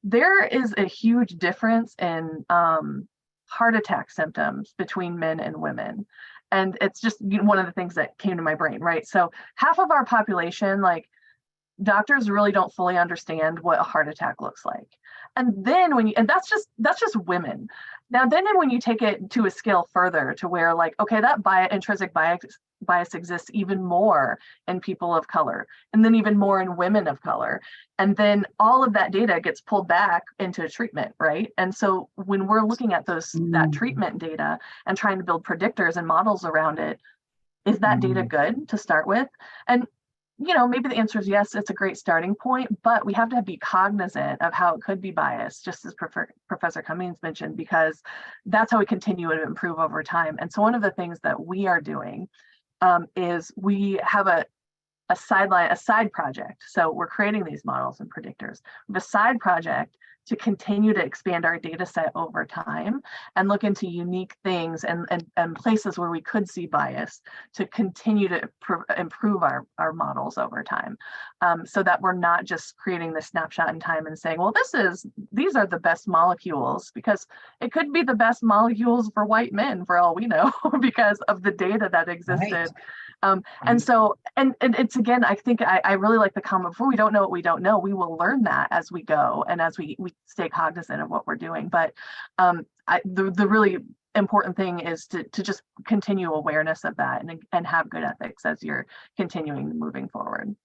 There is a huge difference in heart attack symptoms between men and women. And it's just one of the things that came to my brain, right? So half of our population, doctors really don't fully understand what a heart attack looks like. And then that's just women. Now, then when you take it to a scale further to where okay, that intrinsic bias exists even more in people of color, and then even more in women of color. And then all of that data gets pulled back into treatment, right? And so when we're looking at that treatment data and trying to build predictors and models around it, is that data good to start with? And maybe the answer is yes, it's a great starting point, but we have to be cognizant of how it could be biased, just as Professor Cummings mentioned, because that's how we continue to improve over time. And so one of the things that we are doing is we have a side project. So we're creating these models and predictors. We have a side project to continue to expand our data set over time and look into unique things and places where we could see bias to continue to improve our models over time, so that we're not just creating this snapshot in time and saying, well, these are the best molecules, because it could be the best molecules for white men for all we know because of the data that existed. Right. And so, and it's, again, I think I really like the comment before, we don't know what we don't know. We will learn that as we go and as we stay cognizant of what we're doing. But the really important thing is to just continue awareness of that and have good ethics as you're continuing moving forward.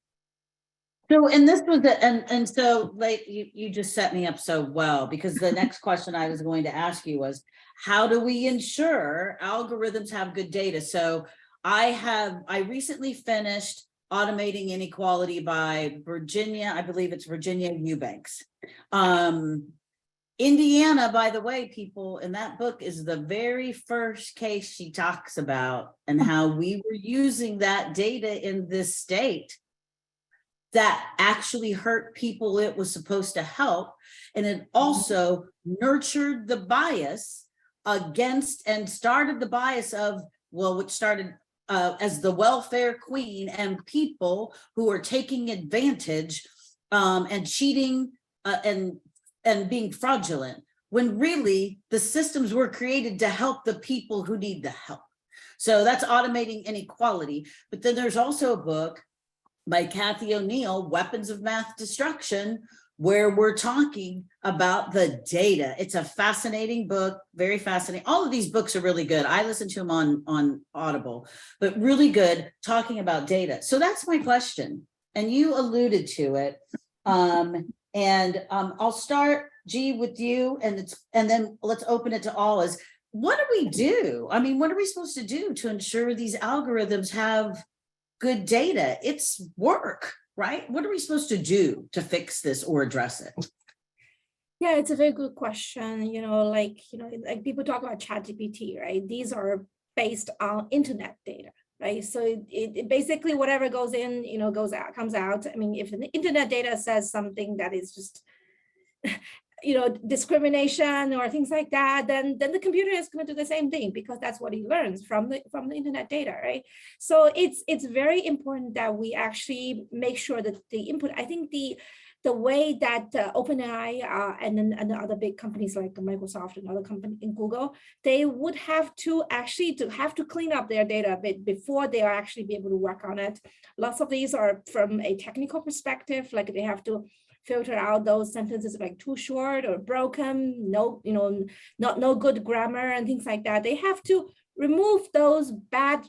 So, and this was and so you just set me up so well, because the next question I was going to ask you was, how do we ensure algorithms have good data? So I recently finished Automating Inequality by Virginia, I believe it's Virginia Eubanks. Indiana, by the way, people, in that book is the very first case she talks about, and how we were using that data in this state that actually hurt people it was supposed to help. And it also nurtured the bias against and started the bias of, well, which started as the welfare queen and people who are taking advantage and cheating and being fraudulent, when really the systems were created to help the people who need the help. So that's automating inequality. But then there's also a book by Kathy O'Neill, Weapons of Mass Destruction, where we're talking about the data. It's a fascinating book, very fascinating. All of these books are really good. I listen to them on Audible, but really good, talking about data. So that's my question. And you alluded to it. I'll start, G, with you, and then let's open it to all. Is what do we do? I mean, what are we supposed to do to ensure these algorithms have good data? It's work, right? What are we supposed to do to fix this or address it? Yeah, it's a very good question. Like people talk about ChatGPT, right? These are based on internet data, right? So it basically whatever goes in, goes out, comes out. I mean, if the internet data says something that is just, discrimination or things like that, then the computer is going to do the same thing, because that's what he learns from the internet data, right? So it's very important that we actually make sure that the input, I think the way that OpenAI and then the other big companies like Microsoft and other companies in Google, they would have to actually clean up their data a bit before they are actually be able to work on it. Lots of these are from a technical perspective, like they have to filter out those sentences like too short or broken, no good grammar and things like that. They have to remove those bad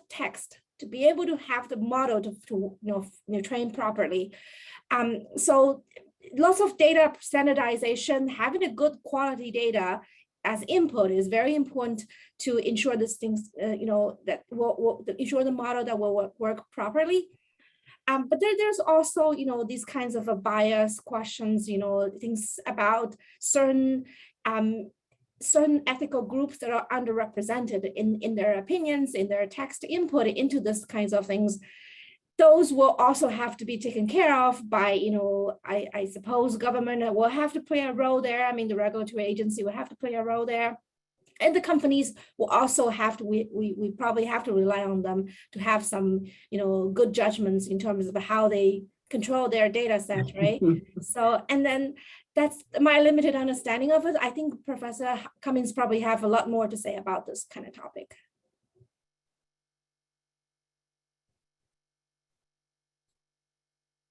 text to be able to have the model to train properly. So lots of data standardization, having a good quality data as input is very important to ensure these things, that will ensure the model that will work properly. But there's also, these kinds of bias questions, things about certain ethical groups that are underrepresented in their opinions, in their text input into this kinds of things. Those will also have to be taken care of by, I suppose government will have to play a role there. I mean, the regulatory agency will have to play a role there. And the companies will also have to, we probably have to rely on them to have some, good judgments in terms of how they control their data set, right? So, and then that's my limited understanding of it. I think Professor Cummings probably have a lot more to say about this kind of topic.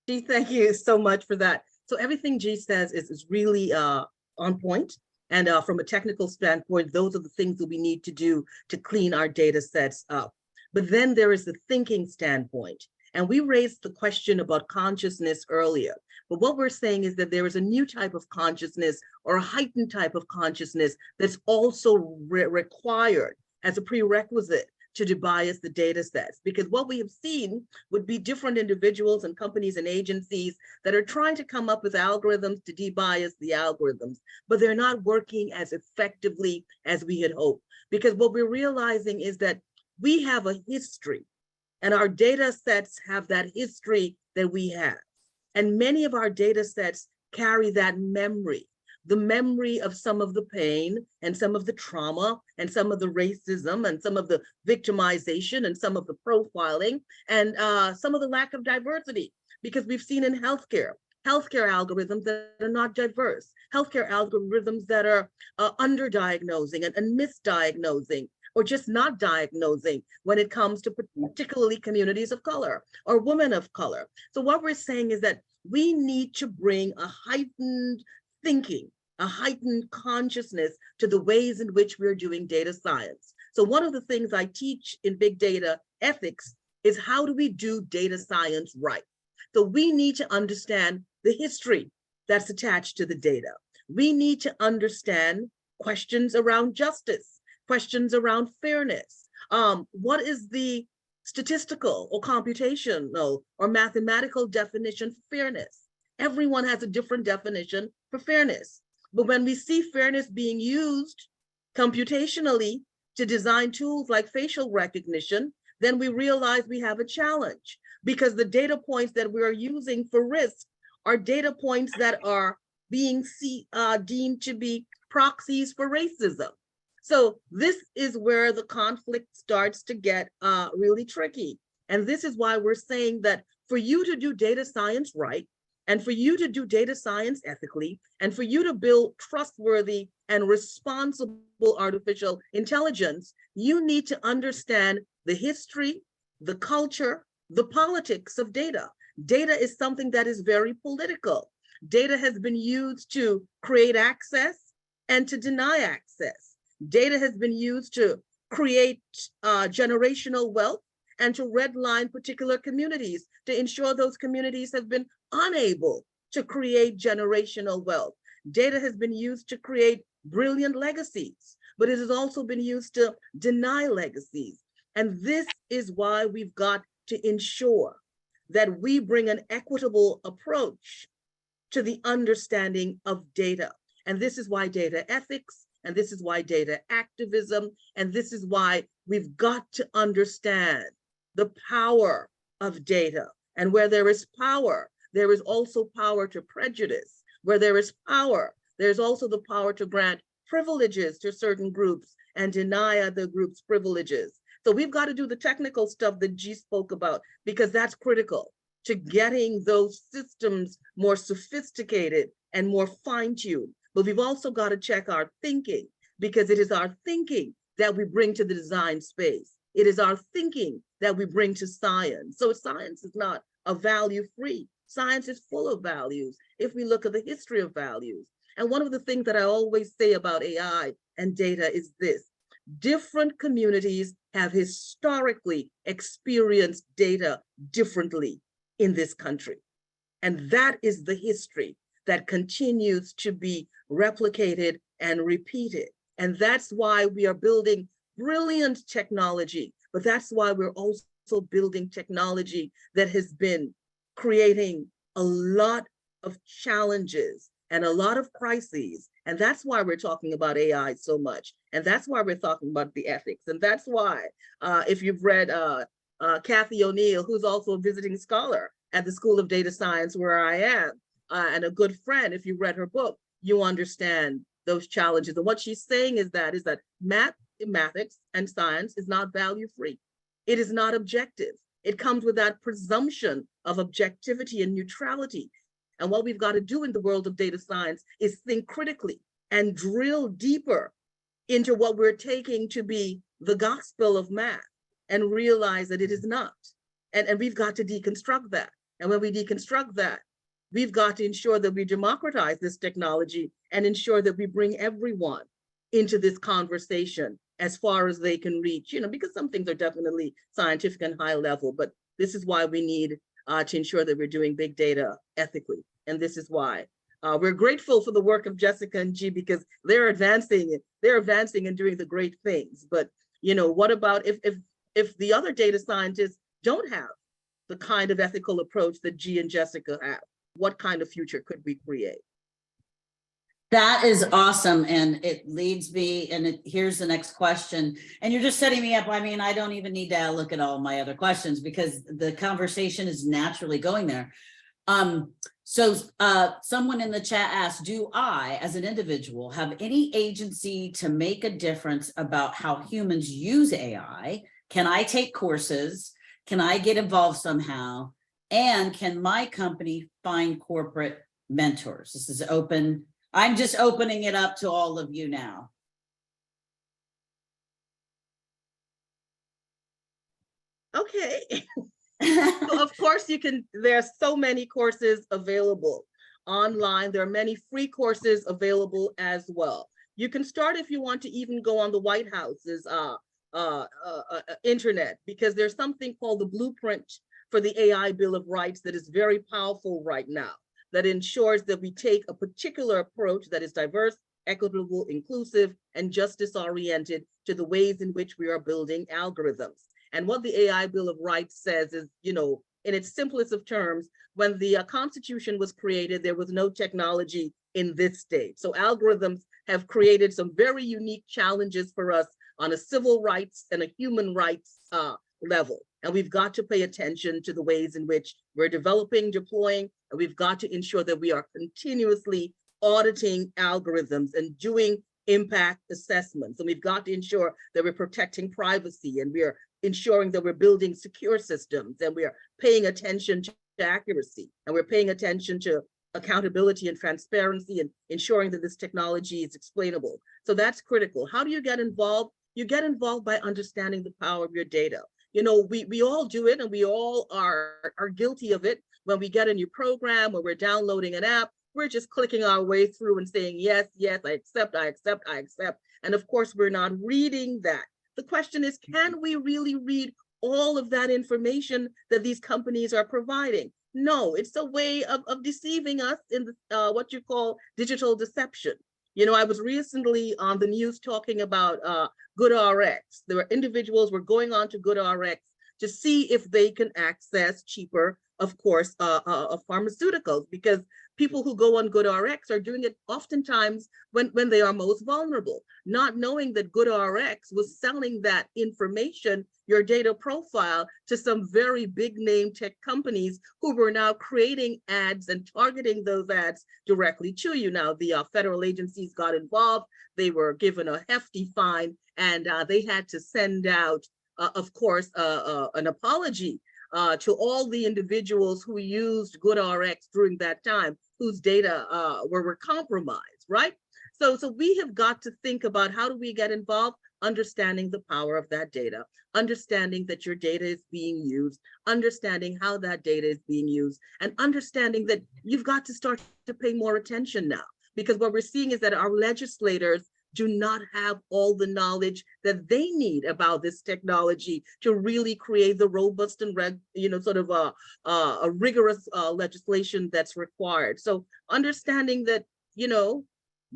G, thank you so much for that. So everything G says is really on point. And from a technical standpoint, those are the things that we need to do to clean our data sets up. But then there is the thinking standpoint. And we raised the question about consciousness earlier. But what we're saying is that there is a new type of consciousness or a heightened type of consciousness that's also required as a prerequisite to debias the data sets, because what we have seen would be different individuals and companies and agencies that are trying to come up with algorithms to debias the algorithms, but they're not working as effectively as we had hoped. Because what we're realizing is that we have a history and our data sets have that history that we have. And many of our data sets carry that memory. The memory of some of the pain and some of the trauma and some of the racism and some of the victimization and some of the profiling and some of the lack of diversity, because we've seen in healthcare algorithms that are not diverse, healthcare algorithms that are underdiagnosing and misdiagnosing or just not diagnosing when it comes to particularly communities of color or women of color. So what we're saying is that we need to bring a heightened thinking, a heightened consciousness to the ways in which we're doing data science. So one of the things I teach in big data ethics is how do we do data science right? So we need to understand the history that's attached to the data. We need to understand questions around justice, questions around fairness. What is the statistical or computational or mathematical definition for fairness? Everyone has a different definition for fairness. But when we see fairness being used computationally to design tools like facial recognition, then we realize we have a challenge. because the data points that we are using for risk are data points that are being deemed to be proxies for racism. So this is where the conflict starts to get really tricky. And this is why we're saying that for you to do data science right, and for you to do data science ethically, and for you to build trustworthy and responsible artificial intelligence, you need to understand the history, the culture, the politics of data. Data is something that is very political. Data has been used to create access and to deny access. Data has been used to create generational wealth and to redline particular communities to ensure those communities have been unable to create generational wealth. Data has been used to create brilliant legacies, but it has also been used to deny legacies. And this is why we've got to ensure that we bring an equitable approach to the understanding of data. And this is why data ethics, and this is why data activism, and this is why we've got to understand the power of data. And where there is power, there is also power to prejudice. Where there is power, there's also the power to grant privileges to certain groups and deny other groups privileges. So we've got to do the technical stuff that G spoke about, because that's critical to getting those systems more sophisticated and more fine-tuned. But we've also got to check our thinking, because it is our thinking that we bring to the design space. It is our thinking that we bring to science. So science is not a value-free. Science is full of values if we look at the history of values. And one of the things that I always say about AI and data is this: different communities have historically experienced data differently in this country. And that is the history that continues to be replicated and repeated. And that's why we are building brilliant technology, but that's why we're also building technology that has been creating a lot of challenges and a lot of crises. And that's why we're talking about AI so much. And that's why we're talking about the ethics. And that's why, if you've read Kathy O'Neill, who's also a visiting scholar at the School of Data Science where I am, and a good friend, if you read her book, you understand those challenges. And what she's saying is that mathematics and science is not value-free. It is not objective. It comes with that presumption of objectivity and neutrality. And what we've got to do in the world of data science is think critically and drill deeper into what we're taking to be the gospel of math and realize that it is not. And we've got to deconstruct that. And when we deconstruct that, we've got to ensure that we democratize this technology and ensure that we bring everyone into this conversation as far as they can reach, because some things are definitely scientific and high level, but this is why we need to ensure that we're doing big data ethically. And this is why we're grateful for the work of Jessica and G, because they're advancing and doing the great things. But what about if the other data scientists don't have the kind of ethical approach that G and Jessica have? What kind of future could we create? That is awesome. And it leads me, and here's the next question. And you're just setting me up. I mean, I don't even need to look at all my other questions because the conversation is naturally going there. So someone in the chat asked, do I, as an individual, have any agency to make a difference about how humans use AI? Can I take courses? Can I get involved somehow? And can my company find corporate mentors? This is open. I'm just opening it up to all of you now. Okay. So of course you can, there are so many courses available online. There are many free courses available as well. You can start if you want to even go on the White House's internet, because there's something called the Blueprint for the AI Bill of Rights that is very powerful right now, that ensures that we take a particular approach that is diverse, equitable, inclusive, and justice-oriented to the ways in which we are building algorithms. And what the AI Bill of Rights says is, in its simplest of terms, when the Constitution was created, there was no technology in this state. So algorithms have created some very unique challenges for us on a civil rights and a human rights level. And we've got to pay attention to the ways in which we're developing, deploying, and we've got to ensure that we are continuously auditing algorithms and doing impact assessments. And we've got to ensure that we're protecting privacy, and we are ensuring that we're building secure systems, and we are paying attention to accuracy, and we're paying attention to accountability and transparency, and ensuring that this technology is explainable. So that's critical. How do you get involved? You get involved by understanding the power of your data. You know, we all do it, and we all are guilty of it. When we get a new program, when we're downloading an app, we're just clicking our way through and saying, yes, yes, I accept, I accept, I accept. And of course, we're not reading that. The question is, can we really read all of that information that these companies are providing? No, it's a way of deceiving us in the, what you call digital deception. You know, I was recently on the news talking about GoodRx. There were individuals were going on to GoodRx to see if they can access cheaper, of course, pharmaceuticals, because people who go on GoodRx are doing it oftentimes when they are most vulnerable, not knowing that GoodRx was selling that information, your data profile, to some very big name tech companies who were now creating ads and targeting those ads directly to you. Now, the federal agencies got involved. They were given a hefty fine, and they had to send out, of course, an apology to all the individuals who used GoodRx during that time, whose data were compromised, right? So we have got to think about, how do we get involved? Understanding the power of that data, understanding that your data is being used, understanding how that data is being used, and understanding that you've got to start to pay more attention now, because what we're seeing is that our legislators do not have all the knowledge that they need about this technology to really create the robust and a rigorous legislation that's required. So understanding that, you know,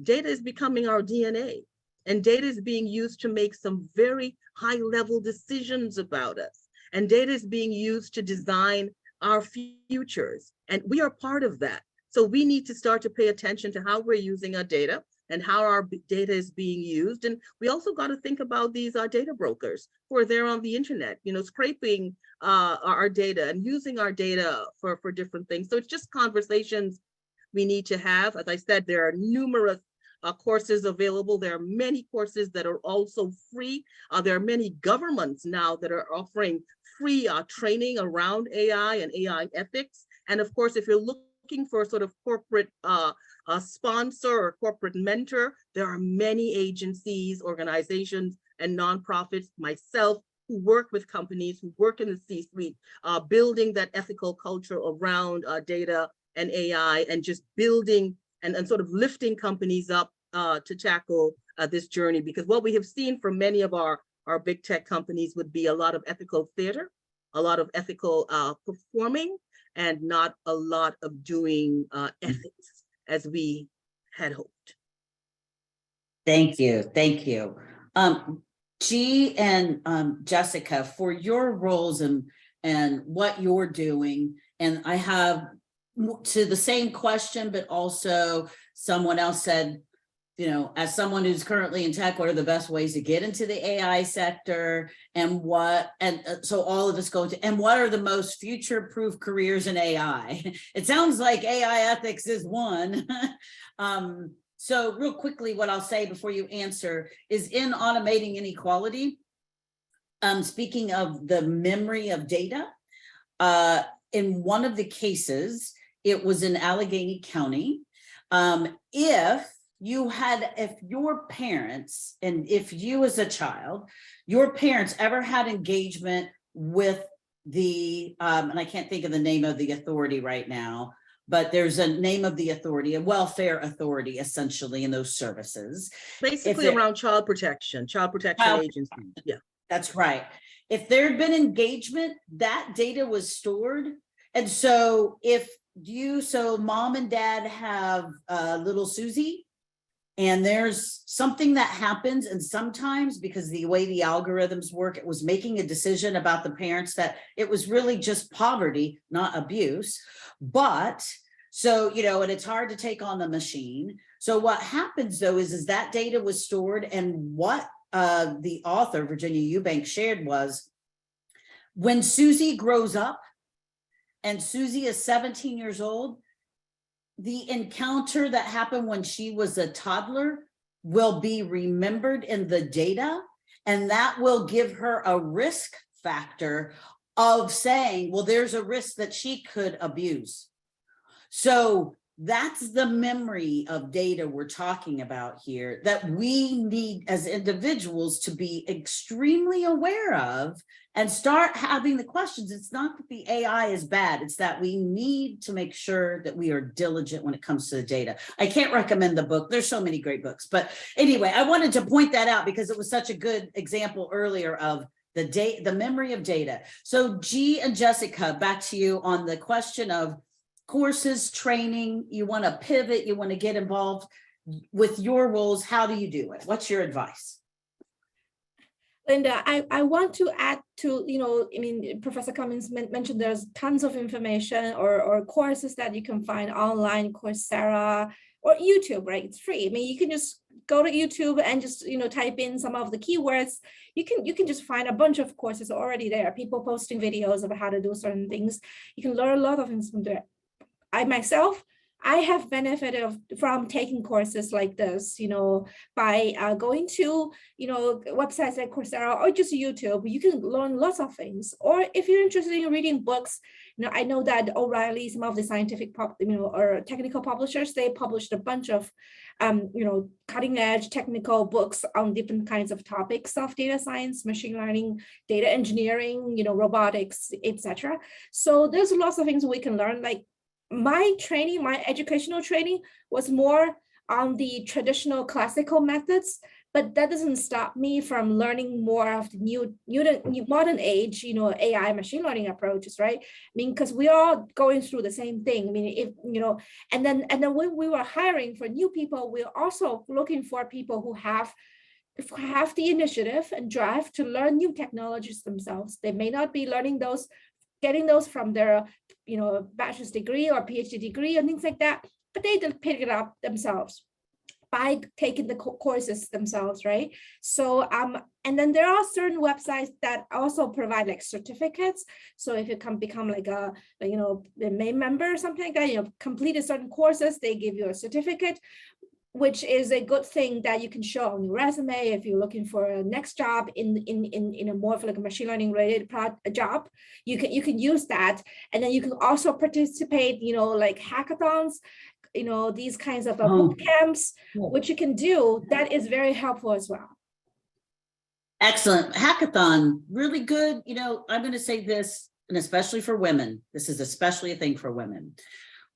data is becoming our DNA, and data is being used to make some very high level decisions about us. And data is being used to design our futures. And we are part of that. So we need to start to pay attention to how we're using our data and how our data is being used. And we also got to think about these data brokers who are there on the internet, you know, scraping our data and using our data for different things. So it's just conversations we need to have. As I said, there are numerous courses available. There are many courses that are also free. There are many governments now that are offering free training around AI and AI ethics. And of course, if you're looking for a sort of corporate sponsor or corporate mentor, there are many agencies, organizations, and nonprofits, myself, who work with companies, who work in the C-suite, building that ethical culture around data and AI, and just building and sort of lifting companies up to tackle this journey. Because what we have seen from many of our big tech companies would be a lot of ethical theater, a lot of ethical performing, and not a lot of doing ethics as we had hoped. Thank you. Thank you. G and Jessica, for your roles and what you're doing, and I have to the same question, but also someone else said, you know, as someone who's currently in tech, what are the best ways to get into the AI sector, and so all of us go to, and what are the most future-proof careers in AI? It sounds like AI ethics is one. So real quickly, what I'll say before you answer is, in automating inequality, speaking of the memory of data, in one of the cases, it was in Allegheny County. If your parents, and if you as a child, your parents ever had engagement with the, and I can't think of the name of the authority right now, but there's a name of the authority, a welfare authority, essentially, in those services. Basically around child protection agencies. Yeah, that's right. If there had been engagement, that data was stored. And so so mom and dad have little Susie, and there's something that happens, and sometimes, because the way the algorithms work, it was making a decision about the parents that it was really just poverty, not abuse. But so, you know, and it's hard to take on the machine. So what happens though is that data was stored, and what the author, Virginia Eubank, shared was, When Susie grows up, and Susie is 17 years old, the encounter that happened when she was a toddler will be remembered in the data, and that will give her a risk factor of saying, well, there's a risk that she could abuse. So that's the memory of data we're talking about here that we need as individuals to be extremely aware of and start having the questions. It's not that the AI is bad, it's that we need to make sure that we are diligent when it comes to the data. I can't recommend the book. There's so many great books. But anyway, I wanted to point that out because it was such a good example earlier of the memory of data. So G and Jessica, back to you on the question of courses, training, you want to pivot, you want to get involved with your roles. How do you do it? What's your advice? Linda, I want to add to, I mean, Professor Cummings mentioned there's tons of information or courses that you can find online, Coursera or YouTube, right? It's free. I mean, you can just go to YouTube and just, type in some of the keywords. You can just find a bunch of courses already there, people posting videos of how to do certain things. You can learn a lot of things from there. I have benefited from taking courses like this, by going to, websites like Coursera or just YouTube. You can learn lots of things. Or if you're interested in reading books, I know that O'Reilly, some of the scientific, or technical publishers, they published a bunch of, cutting edge technical books on different kinds of topics of data science, machine learning, data engineering, robotics, etc. So there's lots of things we can learn. Like, my educational training was more on the traditional classical methods, but that doesn't stop me from learning more of the new modern age, AI machine learning approaches, right? I mean, because we are all going through the same thing. I mean, and then when we were hiring for new people, we're also looking for people who have the initiative and drive to learn new technologies themselves. They may not be getting those from their bachelor's degree or PhD degree and things like that, but they pick it up themselves by taking the courses themselves, right? So and then there are certain websites that also provide like certificates. So if you can become like a main member or something like that, completed certain courses, they give you a certificate, which is a good thing that you can show on your resume if you're looking for a next job in a more of like a machine learning related job. You can use that, and then you can also participate, like hackathons, these kinds of boot camps, which you can do. That is very helpful as well. Excellent. Hackathon, really good. I'm going to say this, and especially for women, this is especially a thing for women.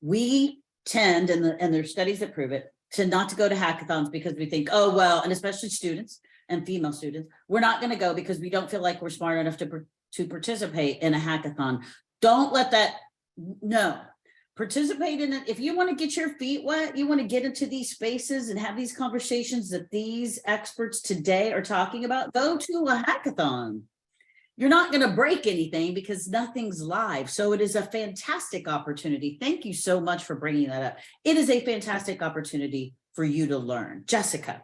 We tend, and there's studies that prove it, to not to go to hackathons because we think, oh, well, and especially students and female students, we're not going to go because we don't feel like we're smart enough to participate in a hackathon. Don't let that, no. Participate in it. If you want to get your feet wet, you want to get into these spaces and have these conversations that these experts today are talking about, go to a hackathon. You're not going to break anything because nothing's live. So it is a fantastic opportunity. Thank you so much for bringing that up. It is a fantastic opportunity for you to learn. Jessica.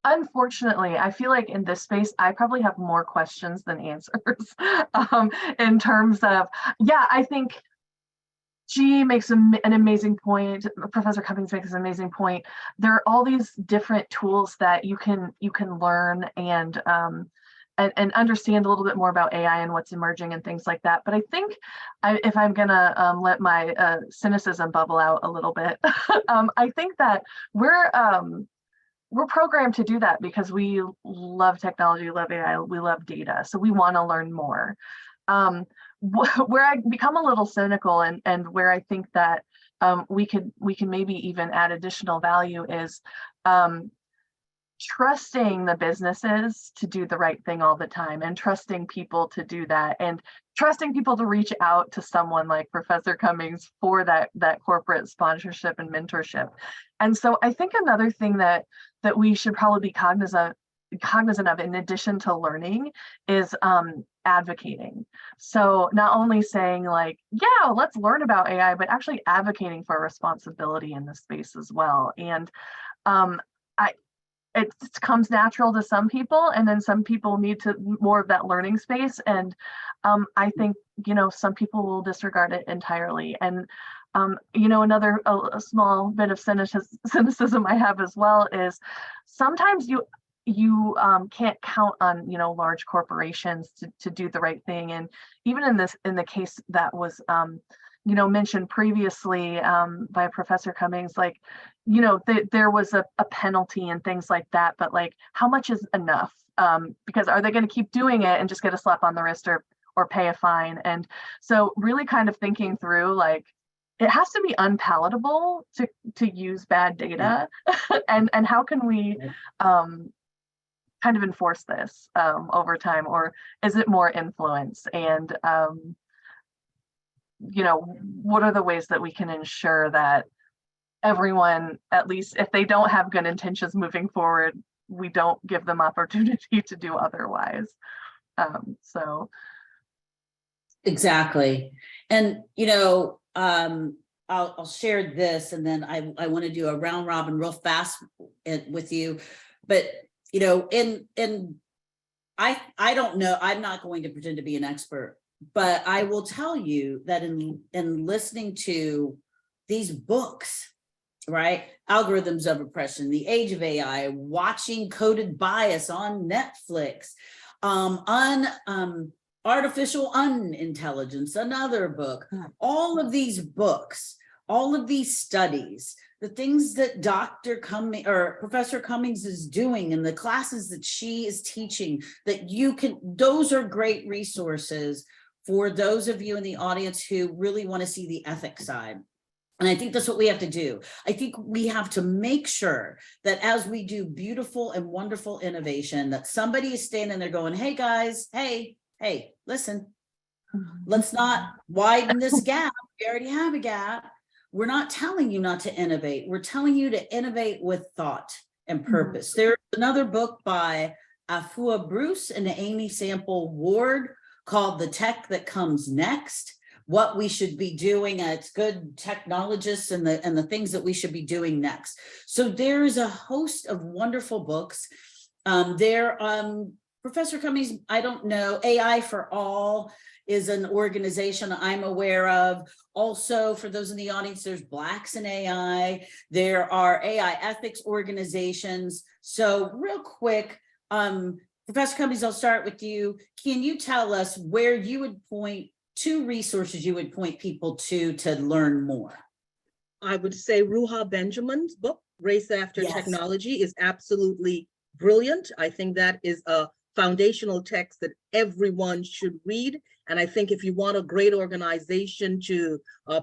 Unfortunately, I feel like in this space, I probably have more questions than answers in terms of, I think G makes an amazing point. Professor Cummings makes an amazing point. There are all these different tools that you can learn and understand a little bit more about AI and what's emerging and things like that. But I think if I'm gonna let my cynicism bubble out a little bit, I think that we're programmed to do that because we love technology, we love AI, we love data, so we want to learn more. Where I become a little cynical and where I think that we can maybe even add additional value is trusting the businesses to do the right thing all the time, and trusting people to do that, and trusting people to reach out to someone like Professor Cummings for that corporate sponsorship and mentorship. And so I think another thing that we should probably be cognizant of, in addition to learning, is advocating. So not only saying like, yeah, let's learn about AI, but actually advocating for responsibility in this space as well. And it comes natural to some people, and then some people need to more of that learning space. And I think, some people will disregard it entirely. And another a small bit of cynicism I have as well is sometimes you can't count on large corporations to do the right thing. And even in the case that was mentioned previously by Professor Cummings, like there was a penalty and things like that, but like how much is enough? Because are they going to keep doing it and just get a slap on the wrist or pay a fine? And so really kind of thinking through, like, it has to be unpalatable to use bad data. and how can we kind of enforce this over time, or is it more influence? And what are the ways that we can ensure that everyone, at least if they don't have good intentions moving forward, we don't give them opportunity to do otherwise. So exactly. And I'll share this, and then I want to do a round robin real fast with you. But I don't know, I'm not going to pretend to be an expert, but I will tell you that in listening to these books, right? Algorithms of Oppression, The Age of AI, watching Coded Bias on Netflix, Artificial Unintelligence, another book, all of these books, all of these studies, the things that Dr. Cummings or Professor Cummings is doing in the classes that she is teaching, that those are great resources for those of you in the audience who really want to see the ethics side. And I think that's what we have to do. I think we have to make sure that as we do beautiful and wonderful innovation, that somebody is standing there going, hey guys, hey, listen, let's not widen this gap. We already have a gap. We're not telling you not to innovate. We're telling you to innovate with thought and purpose. There's another book by Afua Bruce and Amy Sample Ward called The Tech That Comes Next, what we should be doing. It's good technologists and the things that we should be doing next. So there's a host of wonderful books. Professor Cummings, I don't know, AI for All is an organization I'm aware of. Also, for those in the audience, there's Blacks in AI. There are AI ethics organizations. So real quick, Professor Cummings, I'll start with you. Can you tell us where you would point, two resources you would point people to learn more? I would say Ruha Benjamin's book, Race After Technology, is absolutely brilliant. I think that is a foundational text that everyone should read. And I think if you want a great organization to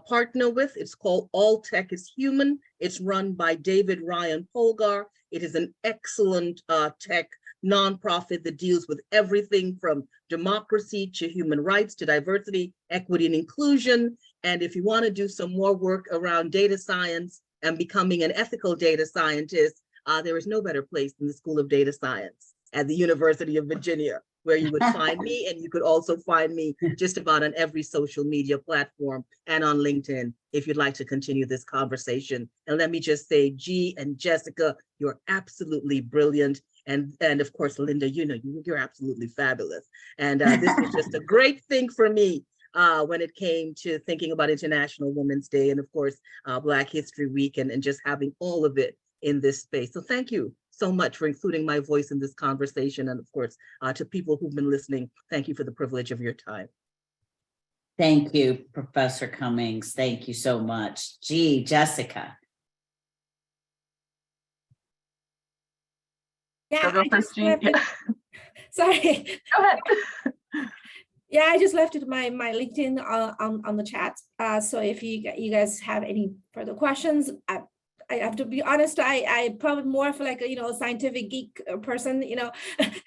partner with, it's called All Tech is Human. It's run by David Ryan Polgar. It is an excellent tech nonprofit that deals with everything from democracy to human rights to diversity, equity, and inclusion. And if you want to do some more work around data science and becoming an ethical data scientist, there is no better place than the School of Data Science at the University of Virginia, where you would find me. And you could also find me just about on every social media platform and on LinkedIn if you'd like to continue this conversation. And let me just say, G and Jessica, you're absolutely brilliant. And of course, Linda, you're absolutely fabulous. And this was just a great thing for me when it came to thinking about International Women's Day and of course, Black History Week and just having all of it in this space. So thank you so much for including my voice in this conversation. And of course, to people who've been listening, thank you for the privilege of your time. Thank you, Professor Cummings. Thank you so much. Gee, Jessica. Yeah, Go first, Jean. Sorry. Go ahead. Yeah, I just left it my LinkedIn on the chat. So if you guys have any further questions, I have to be honest, I probably more for like a scientific geek person,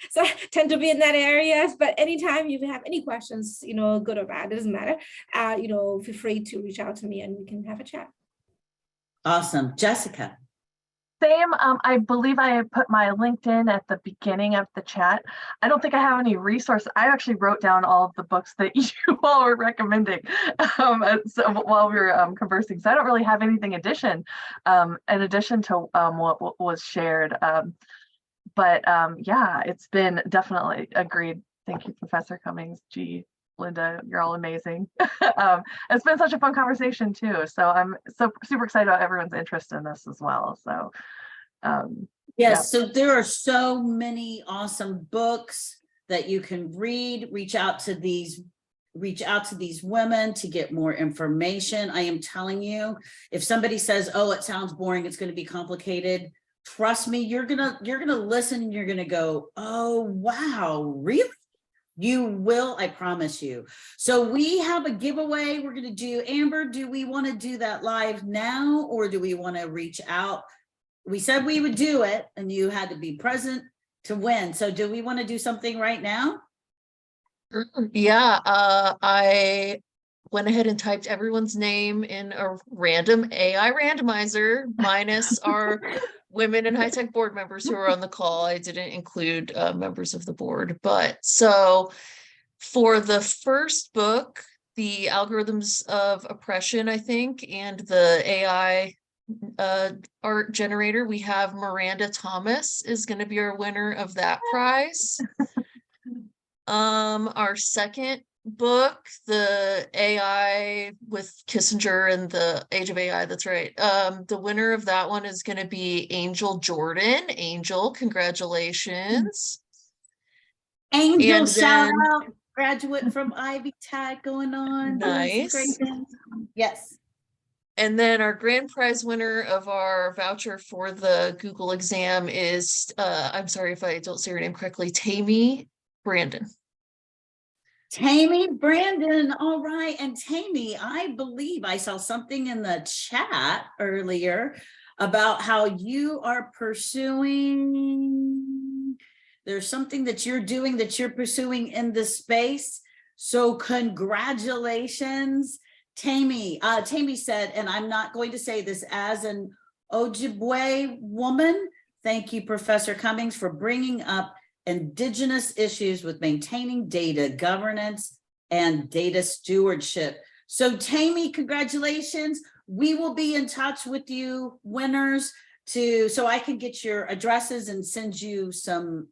so I tend to be in that area. But anytime you have any questions, good or bad, it doesn't matter. Feel free to reach out to me and we can have a chat. Awesome. Jessica. Same. I believe I put my LinkedIn at the beginning of the chat. I don't think I have any resources. I actually wrote down all of the books that you all were recommending so while we were conversing. So I don't really have anything in addition to what was shared. Yeah, it's been definitely agreed. Thank you, Professor Cummings, G, Linda, you're all amazing. It's been such a fun conversation too. So I'm so super excited about everyone's interest in this as well. So yes, so there are so many awesome books that you can read. Reach out to these women to get more information. I am telling you, if somebody says, oh, it sounds boring, it's going to be complicated, trust me, you're gonna listen and you're gonna go, oh wow, really? You will, I promise you. So we have a giveaway we're gonna do. Amber, do we want to do that live now, or do we want to reach out? We said we would do it and you had to be present to win. So do we want to do something right now? Yeah, I went ahead and typed everyone's name in a random AI randomizer, minus our women and high-tech board members who are on the call. I didn't include members of the board. But so for the first book, The Algorithms of Oppression, I think, and the AI art generator, we have Miranda Thomas is going to be our winner of that prize. Our second book, the AI with Kissinger and the Age of AI, that's right. The winner of that one is going to be Angel Jordan. Angel, congratulations. Angel, And shout then- out, graduate from Ivy Tech going on. doing some Nice. great things. Yes. And then our grand prize winner of our voucher for the Google exam is, I'm sorry if I don't say her name correctly, Tammy Brandon. Tammy Brandon, all right. And Tammy, I believe I saw something in the chat earlier about how you are pursuing, there's something that you're doing that you're pursuing in this space. So congratulations, Tammy. Tammy said, and I'm not going to say this as an Ojibwe woman, thank you, Professor Cummings, for bringing up Indigenous issues with maintaining data governance and data stewardship. So Tammy, congratulations. We will be in touch with you winners so I can get your addresses and send you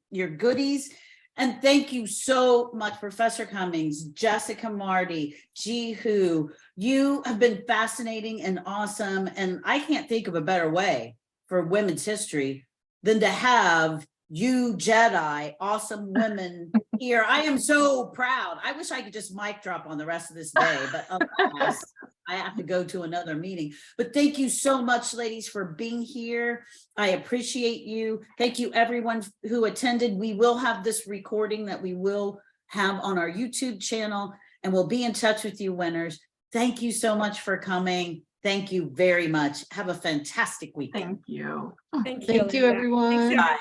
your goodies. And thank you so much, Professor Cummings, Jessica, Marty, Jihu. You have been fascinating and awesome. And I can't think of a better way for women's history than to have you Jedi, awesome women here. I am so proud. I wish I could just mic drop on the rest of this day, but alas, I have to go to another meeting. But thank you so much, ladies, for being here. I appreciate you. Thank you, everyone who attended. We will have this recording that we will have on our YouTube channel, and we'll be in touch with you winners. Thank you so much for coming. Thank you very much. Have a fantastic weekend. Thank you. Thank you. Thank you, Linda. everyone. Thanks, Bye.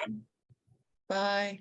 Bye.